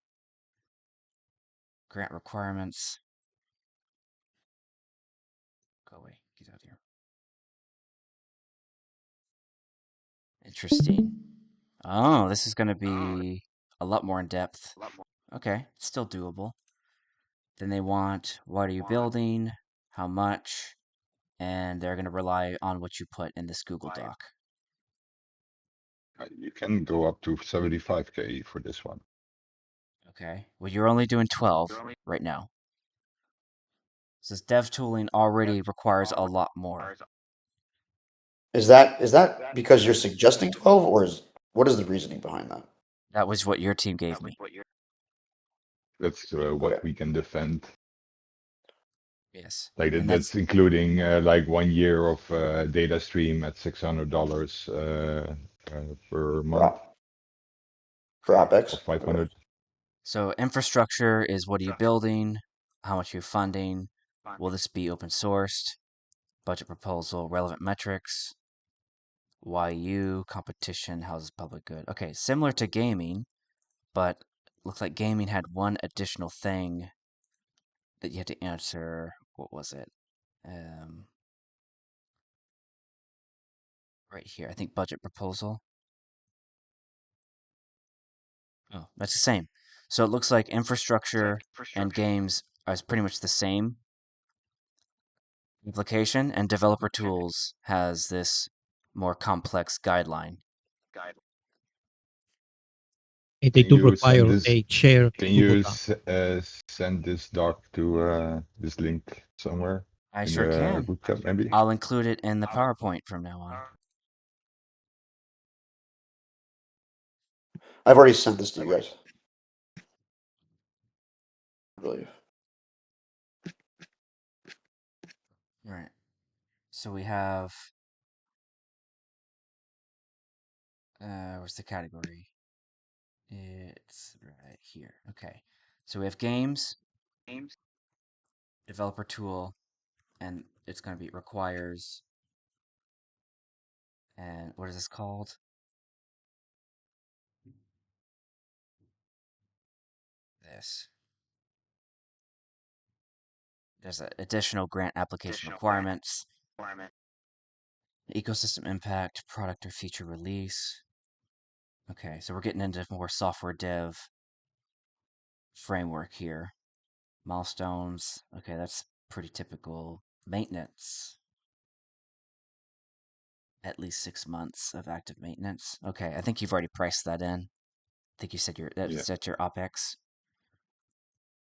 Grant requirements. Go away, get out of here. Interesting. Oh, this is going to be a lot more in depth. Okay, it's still doable. Then they want what are you building, how much, and they're going to rely on what you put in this Google Doc. You can go up to 75K for this one. Okay, well, you're only doing 12 right now. This dev tooling already requires a lot more. Is that because you're suggesting 12, or what is the reasoning behind that? That was what your team gave me. That's Okay. what we can defend. Yes, Like and that's that's including like 1 year of data stream at $600 per For, month for okay. OpEx? or Okay. 500. So infrastructure is what are you building? How much are you funding? Will this be open sourced? Budget proposal, relevant metrics, YU, competition, how's public good? Okay, similar to gaming, but looks like gaming had one additional thing that you had to answer. What was it? Right here. I think budget proposal. Oh, that's the same. So it looks like infrastructure and games are pretty much the same application, and developer tools has this more complex guideline. And they Can do you send require this? a share Can Google you Doc. send this doc to this link somewhere I in sure the can. group chat, maybe? I'll include it in the PowerPoint from now on. I've already sent this to you guys. I believe. All right. So we have where's the category? It's right here. Okay. So we have games, developer tool, and it's going to be requires, and what is this called? This. There's additional grant application requirements, ecosystem impact, product or feature release. Okay, so we're getting into more software dev framework here. Milestones. Okay, that's pretty typical. Maintenance. At least 6 months of active maintenance. Okay, I think you've already priced that in. I think you said Yeah. that's your OpEx.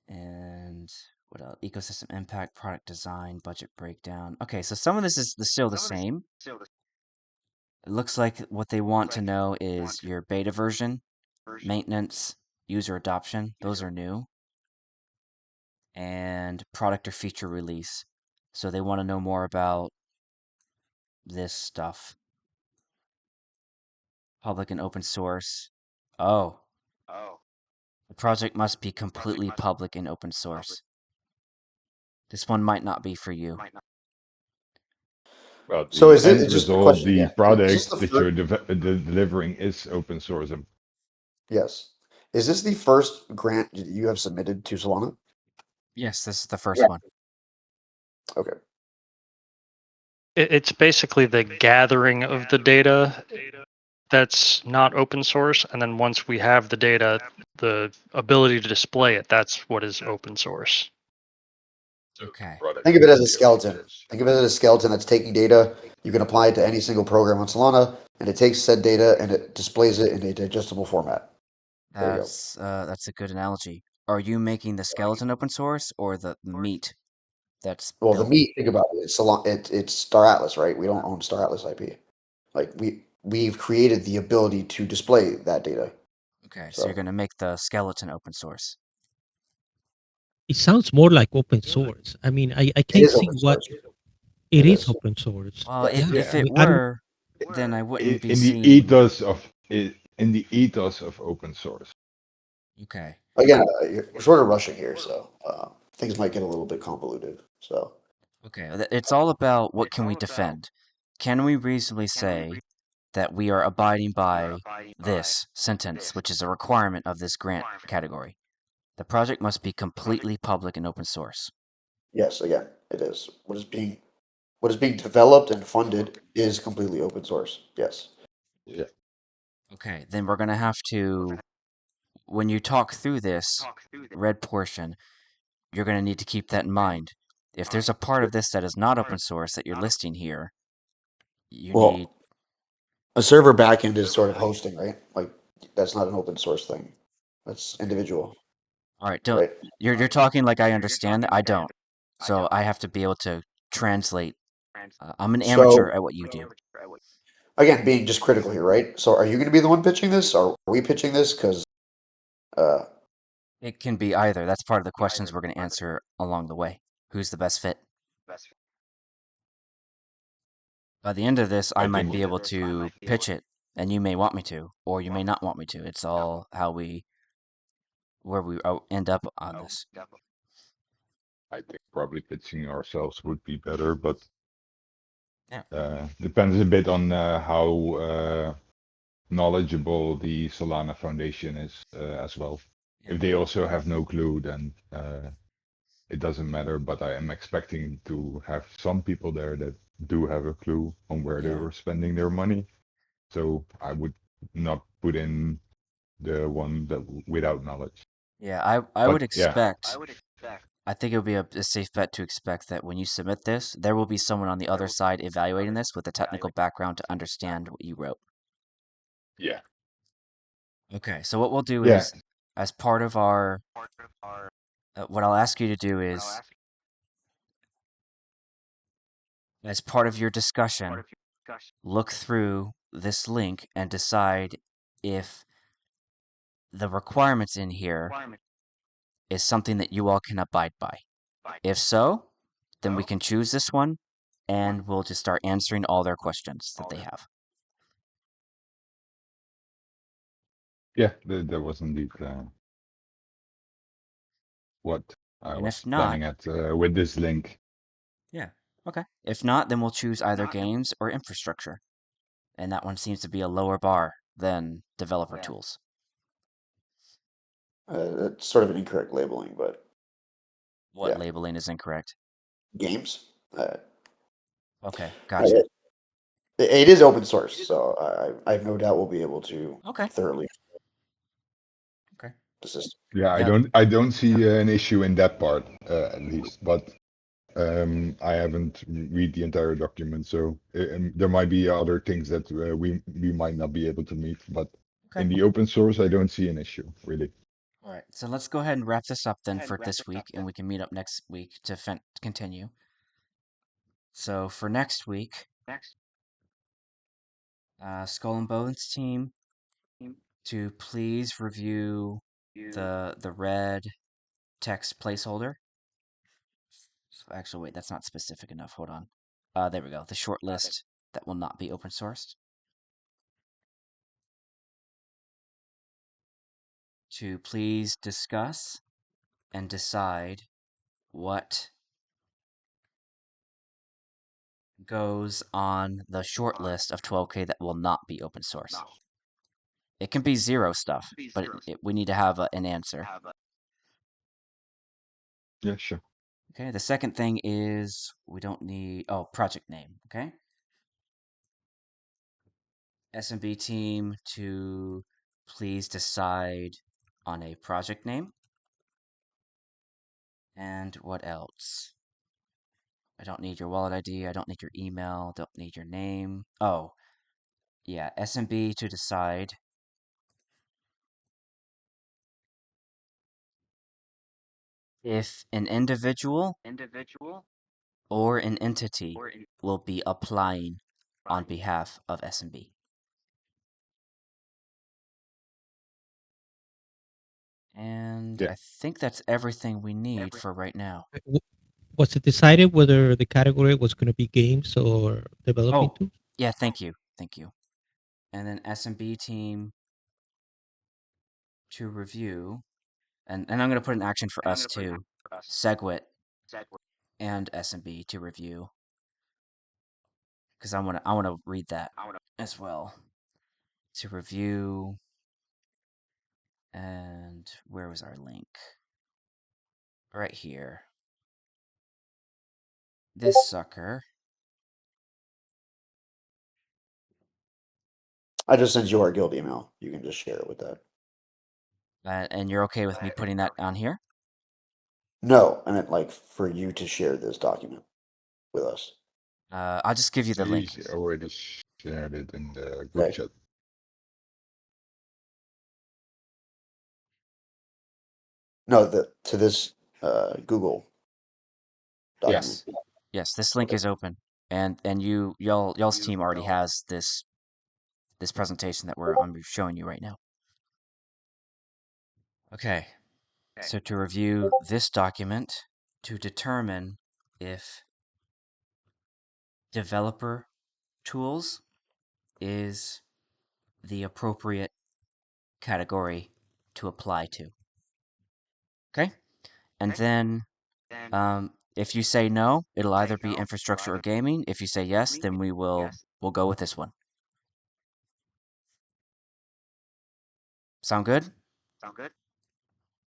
And what else? Ecosystem impact, product design, budget breakdown. Okay, so some of this is still the same. It looks like what they want to know is your beta version, maintenance, user adoption. Those are new. And product or feature release. So they want to know more about this stuff. Public and open source. Oh, the project must be completely public and open source. This one might not be for you. Well, So the is it end just a result, question the again? Is this product the that first? you're delivering is open source. Yes. Is this the first grant that you have submitted to Solana? Yes, this is the first one. Okay. It's basically the gathering of the data that's not open source, and then once we have the data, the ability to display it, that's what is open source. So the Okay. product Think of it needs as to a be open skeleton. source. Think of it as a skeleton that's taking data. You can apply it to any single program on Solana, and it takes said data and it displays it in a digestible format. There you go. That's a good analogy. Are you making the skeleton open source or the meat that's Well, the built? meat, think about it. It's Solana, it's Star Atlas, right? We don't own Star Atlas IP. Like we've created the ability to display that data. Okay, so you're So going to make the skeleton open source. It sounds more like open source. I mean, I it can't is see open what source. it It is is. open source. Well, Yes. Yeah. if I Yeah. it mean, I don't. were, then I wouldn't be In the seeing. ethos of open source. Okay. Again, we're sort of rushing here, so things might get a little bit convoluted. So Okay, it's all about what can we defend. Can we reasonably say that we are abiding by this sentence, which is a requirement of this grant category? The project must be completely public and open source. yes, again, it is. What is being developed and funded is completely open source. Yes. Yeah. Okay, then we're going to have to, when you talk through this red portion, you're going to need to keep that in mind. If there's a part of this that is not open source that you're listing here, you need. Well, a server backend is sort of hosting, right? Like that's not an open source thing. That's individual, All right, don't. right? You're talking like I understand. I don't. So I have to be able to translate. I'm an amateur So at what you do. again, being just critical here, right? So are you going to be the one pitching this, or are we pitching this? Because uh, It can be either. That's part of the questions we're going to answer along the way. Who's the best fit? By the end of this, I I might think be able to pitch it, and you may want me to, or you may not want me to. It's all where we end up on this. probably pitching ourselves would be better, but Yeah. depends a bit on how knowledgeable the Solana Foundation is as well. Yeah. If they also have no clue, then it doesn't matter. But I am expecting to have some people there that do have a clue on where they Yeah. were spending their money. So I would not put in the one that without knowledge. Yeah, I But would yeah, expect, I think it would be a safe bet to expect that when you submit this, there will be someone on the other side evaluating this with a technical background to understand what you wrote. yeah, Okay, so what we'll do yeah, is, as part of our, what I'll ask you to do is, as part of your discussion, look through this link and decide if the requirements in here is something that you all can abide by. If so, then we can choose this one and we'll just start answering all their questions that they have. yeah. That was indeed what I And if was not, planning at with this link. yeah, okay. If not, then we'll choose either games or infrastructure. And that one seems to be a lower bar than developer tools. That's sort of an incorrect labeling, but What yeah, labeling is incorrect? games. Okay, Uh, gotcha. it is open source, so I have no doubt we'll be able to Okay, thoroughly okay. the system. Yeah, Yeah, I don't see an issue in that part at least, but I haven't read the entire document, so there might be other things that we might not be able to meet, but okay. in the open source, I don't see an issue really. All right, so let's go ahead and wrap this up then for this week, and we can meet up next week to continue. So for next week, Skull and Bones team to please review the red text placeholder. Actually, wait, that's not specific enough. Hold on. There we go. The short list that will not be open sourced. To please discuss and decide what goes on the short list of 12K that will not be open source. It can be zero stuff, but we need to have an answer. Yeah, sure. Okay, the second thing is we don't need, oh, project name, okay? SMB team to please decide on a project name. And what else? I don't need your wallet ID, I don't need your email, don't need your name. Oh, yeah, SMB to decide if an individual or an entity will be applying on behalf of SMB. And Yeah, I think that's everything we need for right now. Was it decided whether the category was going to be games or developing Oh, tools? yeah, thank you. Thank you. And then SMB team to review. And I'm going to put an action for us too. SegWit and SMB to review. Because I want to read that as well. To review. And where was our link? Right here. This sucker. I just sent you our guild email. You can just share it with that. And you're okay with me putting that on here? No, I meant like for you to share this document with us. I'll just give you the link. he's already shared it in the group Okay. chat. No, to this Google document. Yes. Yes, this link Okay. is open. And y'all's team already has this presentation that I'm showing you right now. Okay. So to review this document to determine if developer tools is the appropriate category to apply to. Okay? And then if you say no, it'll either be infrastructure or gaming. If you say yes, then we'll go with this one. Sound good?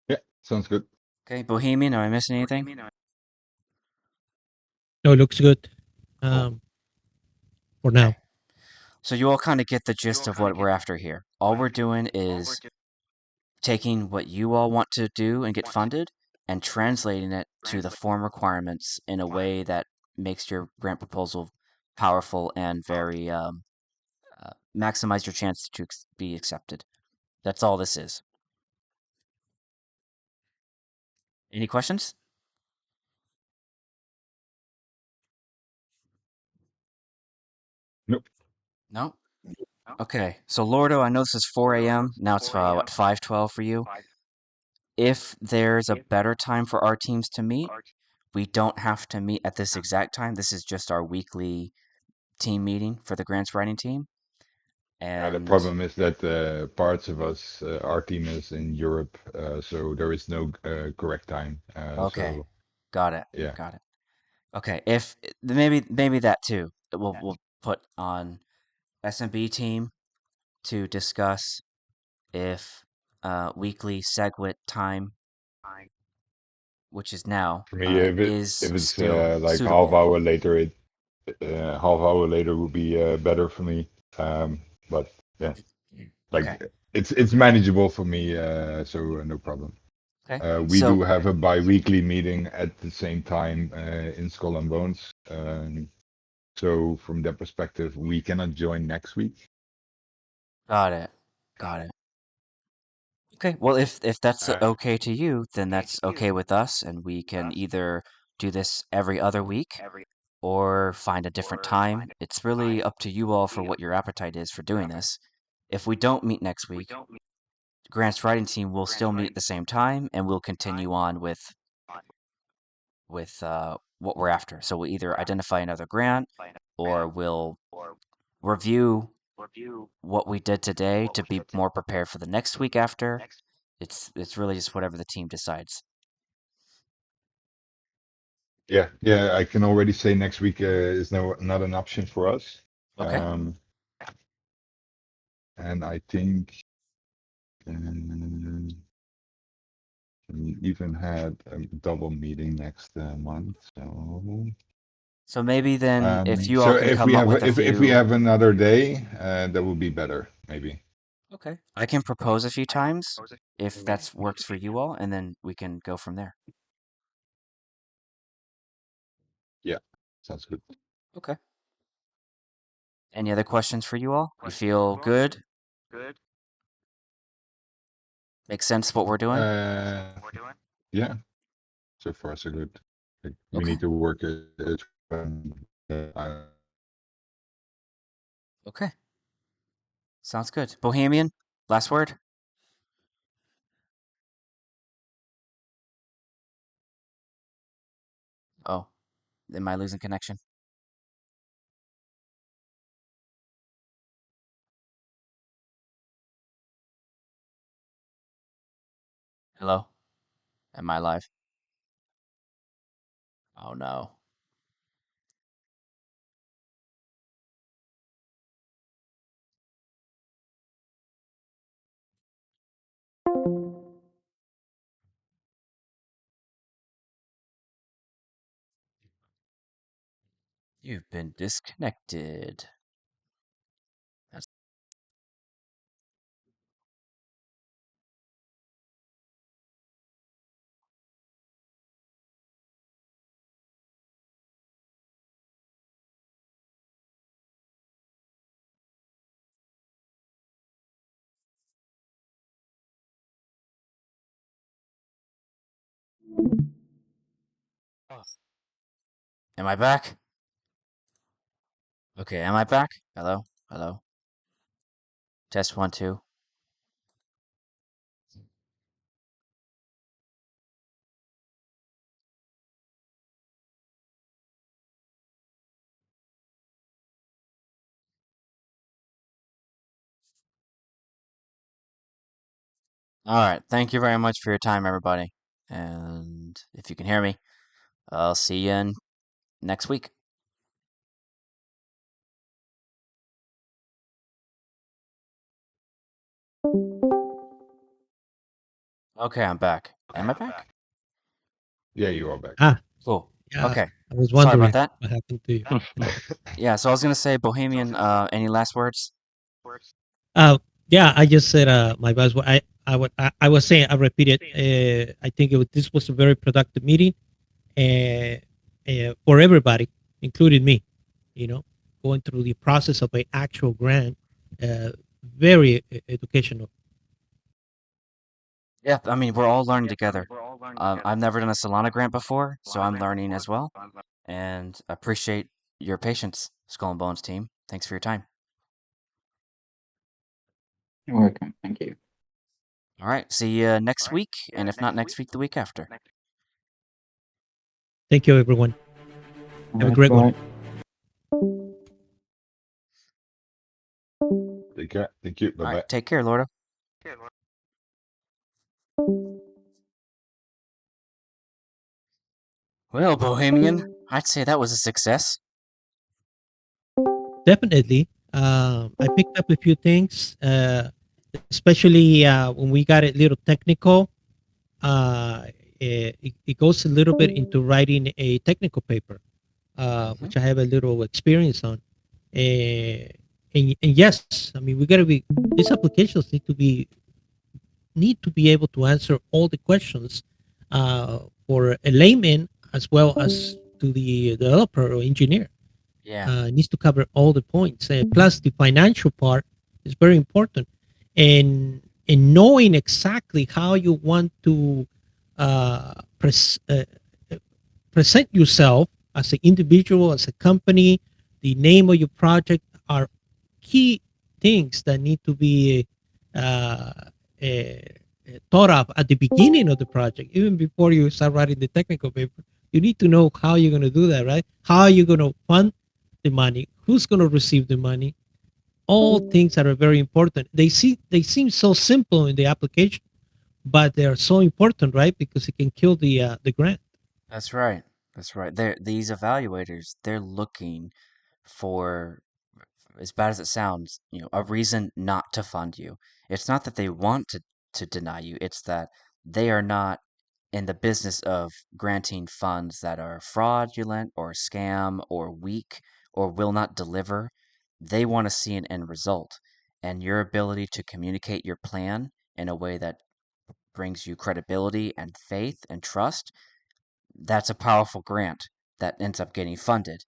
Yeah, sounds good. Okay, Bohemian, am I missing anything? No, it looks good. Cool. For now. Okay. So you all kind of get the gist of what we're after here. All we're doing is taking what you all want to do and get funded and translating it to the form requirements in a way that makes your grant proposal powerful and very maximize your chance to be accepted. That's all this is. Any questions? Nope. No? Okay. So Lordo, I know this is 4 a.m. Now it's what, 5:12 for you? If there's a better time for our teams to meet, we don't have to meet at this exact time. This is just our weekly team meeting for the grants writing team. The And problem is that parts of us, our team is in Europe, so there is no correct time. okay, So got it, yeah, got it. Okay, if maybe that too. We'll put on SMB team to discuss if weekly SegWit time, which is now, for me, is if it's still like half suitable. hour later, half hour later would be better for me. But yeah, Okay, like it's manageable for me, so no problem. okay. We do So have a bi-weekly meeting at the same time in Skull and Bones. So from that perspective, we cannot join next week. got it, got it. Okay, well, if that's okay to you, then that's okay with us, and we can either do this every other week or find a different time. It's really up to you all for what your appetite is for doing this. If we don't meet next week, Grant's writing team will still meet at the same time, and we'll continue on with what we're after. So we'll either identify another grant, or we'll review what we did today to be more prepared for the next week after. It's really just whatever the team decides. Yeah, I can already say next week is not an option for us. Okay. And I think we even had a double meeting next month. So maybe then if you So all can come up with a if we few. have another day, that would be better, maybe. Okay. I can propose a few times if that works for you all, and then we can go from there. Yeah, sounds good. Okay. Any other questions for you all? You feel good? Makes sense what we're doing? Uh, yeah, so far so good. Like, we Okay. need to work it. Uh, Okay. Sounds good. Bohemian, last word? Oh, am I losing connection? Hello? Am I live? Oh no. You've been disconnected. That's Am I back? Okay, am I back? Hello? Hello? Test 1, 2. Alright, thank you very much for your time, everybody. And if you can hear me, I'll see you in next week. Okay, I'm back. Am I back? yeah, you are back. Ah, Cool. Yeah, Okay. I was Sorry about wondering that. what happened to you. Yeah, so I was gonna say, Bohemian, any last words? Uh, yeah, I just said my best. I was saying I repeated. I think this was a very productive meeting, for everybody, including me. You know, going through the process of an actual grant, uh, very educational. Yeah, I mean, we're all learning together. I've never done a Solana grant before, so I'm learning as well. And appreciate your patience, Skull and Bones team. Thanks for your time. You're welcome. Thank you. All right, see you next week, and if not next week, the week after. Thank you, everyone. All Have a right. great one. Bye. Take care. Thank you. Bye All right, bye. take care, Lordo. Well, Bohemian, I'd say that was a success. Definitely. I picked up a few things, especially when we got a little technical. It goes a little bit into writing a technical paper, Hmm. which I have a little experience on. And yes, I mean we got to be. These applications need to be able to answer all the questions for a layman as well as to the developer or engineer. Yeah, Needs to cover all the points. Plus, the financial part is very important, and knowing exactly how you want to uh, pres- uh, present yourself as an individual, as a company, the name of your project are key things that need to be uh, uh, thought of at the beginning of the project, even before you start writing the technical paper. You need to know how you're going to do that, right? How are you going to fund the money? Who's going to receive the money? All things that are very important. They seem so simple in the application, but they are so important, right? Because it can kill the grant. that's right. That's right. These evaluators, they're looking for, as bad as it sounds, a reason not to fund you. It's not that they want to deny you, it's that they are not in the business of granting funds that are fraudulent or scam or weak or will not deliver. They want to see an end result. And your ability to communicate your plan in a way that brings you credibility and faith and trust, that's a powerful grant that ends up getting funded.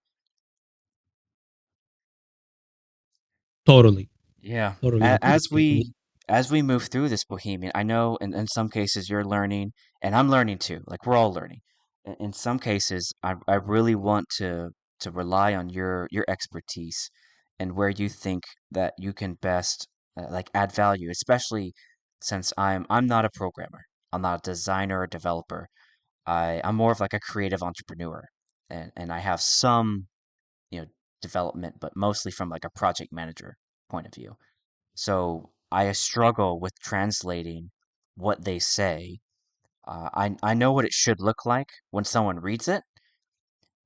Totally, Yeah. totally A- agree. As we move through this Bohemian, I know in some cases you're learning, and I'm learning too. Like we're all learning. In some cases, I really want to rely on your expertise and where you think that you can best like add value, especially since I'm not a programmer. I'm not a designer or developer. I'm more of like a creative entrepreneur, and I have some, you know, development, but mostly from like a project manager point of view. So I struggle with translating what they say. I know what it should look like when someone reads it,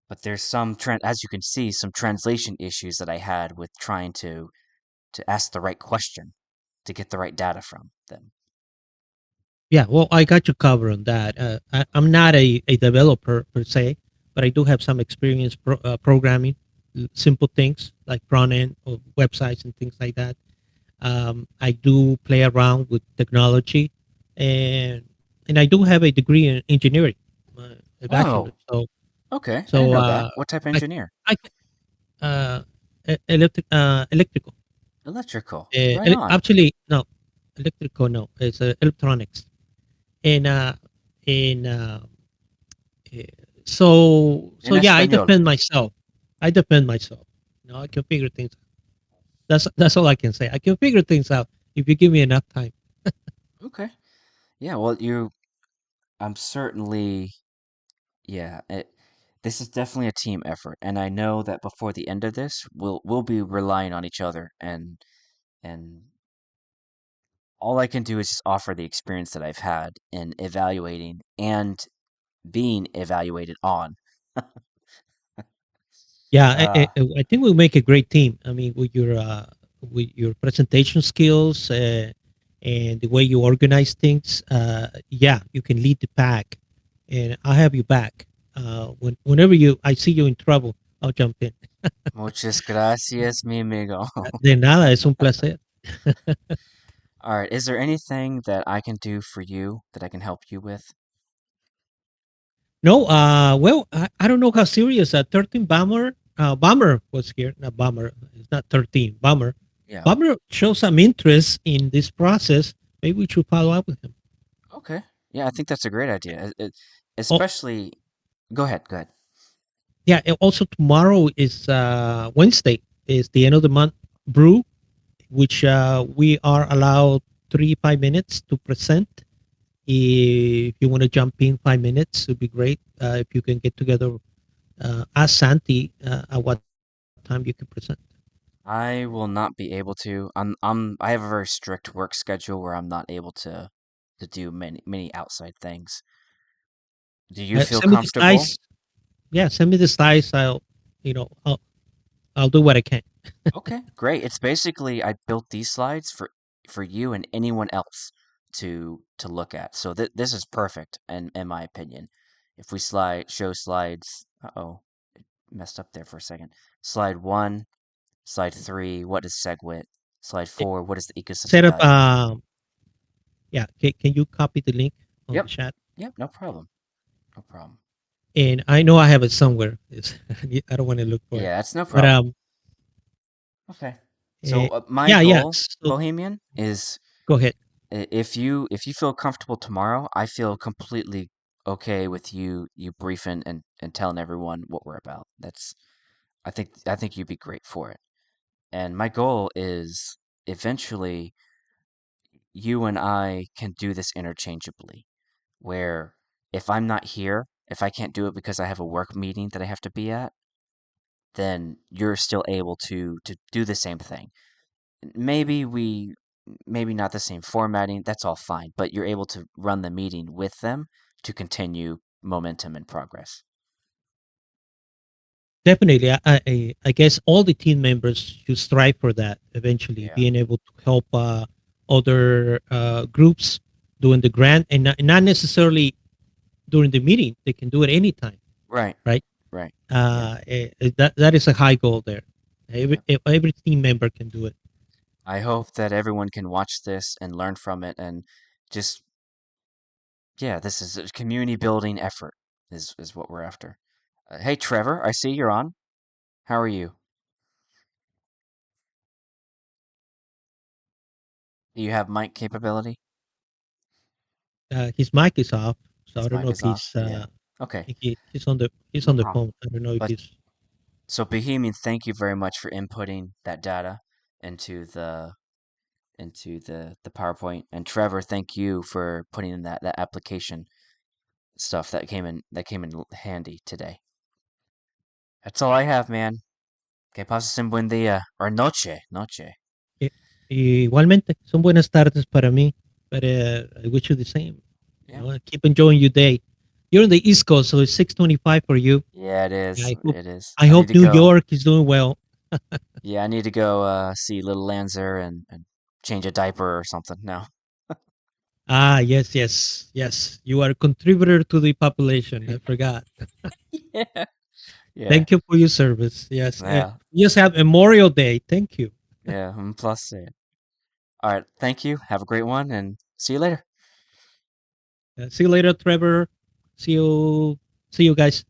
but there's as you can see, some translation issues that I had with trying to ask the right question to get the right data from them. Yeah, well, I got you covered on that. I'm not a developer per se, but I do have some experience programming simple things like front end or websites and things like that. I do play around with technology, and and I do have a degree in engineering, a bachelor. Oh, okay. I didn't So know that. What type of I engineer? I electrical. Electrical. Right on. Actually, no, electrical. No, it's electronics. And and eh, so In yeah, I español. defend myself. I defend myself. I can figure things out. That's all I can say. I can figure things out if you give me enough time. Okay. Yeah, well, I'm certainly, yeah, this is definitely a team effort, and I know that before the end of this, we'll be relying on each other, and all I can do is just offer the experience that I've had in evaluating and being evaluated on. Yeah, Uh, I think we'll make a great team. I mean, with your presentation skills and the way you organize things, yeah, you can lead the pack, and I have you back. Whenever I see you in trouble, I'll jump in. Muchas gracias, mi amigo. De nada, es un placer. All right. Is there anything that I can do for you that I can help you with? No, well, I don't know how serious 13 Bomber was here. Not Bomber, it's not 13, Bomber. Yeah. Bomber shows some interest in this process. Maybe we should follow up with him. Okay. Yeah, I think that's a great idea. Oh, Especially, go ahead. Go ahead. yeah, and also tomorrow is Wednesday, is the end of the month brew, which we are allowed 5 minutes to present. If you want to jump in 5 minutes, it would be great. If you can get together, ask Santi at what time you can present. I will not be able to. I have a very strict work schedule where I'm not able to do many outside things. Do you feel Send me the comfortable? slides. Yeah, send me the slides. I'll do what I can. Okay, great. It's basically I built these slides for you and anyone else to look at. So this is perfect in my opinion. If we show slides, uh-oh, it messed up there for a second. Slide 1, slide 3, what is SegWit? Slide Eh, 4, what is the Set ecosystem up. value? Yeah, can you copy the link on the Yep. chat? Yep, no problem. No problem. And I know I have it somewhere. I don't want to look for it, Yeah, that's no but problem. Okay. So eh, my yeah. goal, So Bohemian, is go ahead. if you feel comfortable tomorrow, I feel completely okay with you briefing and telling everyone what we're about. I think you'd be great for it. And my goal is eventually you and I can do this interchangeably, where if I'm not here, if I can't do it because I have a work meeting that I have to be at, then you're still able to do the same thing. Maybe maybe not the same formatting, that's all fine, but you're able to run the meeting with them to continue momentum and progress. Definitely, I guess all the team members should strive for that eventually, Yeah. being able to help other groups doing the grant, and not necessarily during the meeting. They can do it anytime, Right. right? Right. Yeah. That is a high goal there. Yeah. Every team member can do it. I hope that everyone can watch this and learn from it and just yeah, this is a community building effort is what we're after. Hey Trevor, I see you're on. How are you? Do you have mic capability? His mic is off, so I His don't mic know if is off. Yeah. Okay. he's No on the problem. phone. I don't know if But he's so Bohemian, thank you very much for inputting that data into the PowerPoint. And Trevor, thank you for putting in that application stuff that came in handy today. That's all I have, man. Que pases un buen día or noche. I- igualmente. Son buenas tardes para mí, but I wish you the same. Yeah. Keep enjoying your day. You're on the East Coast, so it's 6:25 for you. Yeah, it is. I hope It is. I I need hope to New go. York is doing well. Yeah, I need to go see little Lancer and change a diaper or something now. Ah, yes. You are a contributor to the population. I forgot. Yeah. Yeah. Thank you for your service. Yes. Yeah. Just have Memorial Day. Thank you. Yeah. Plus it. All right. Thank you. Have a great one and see you later. See you later, Trevor. See you guys.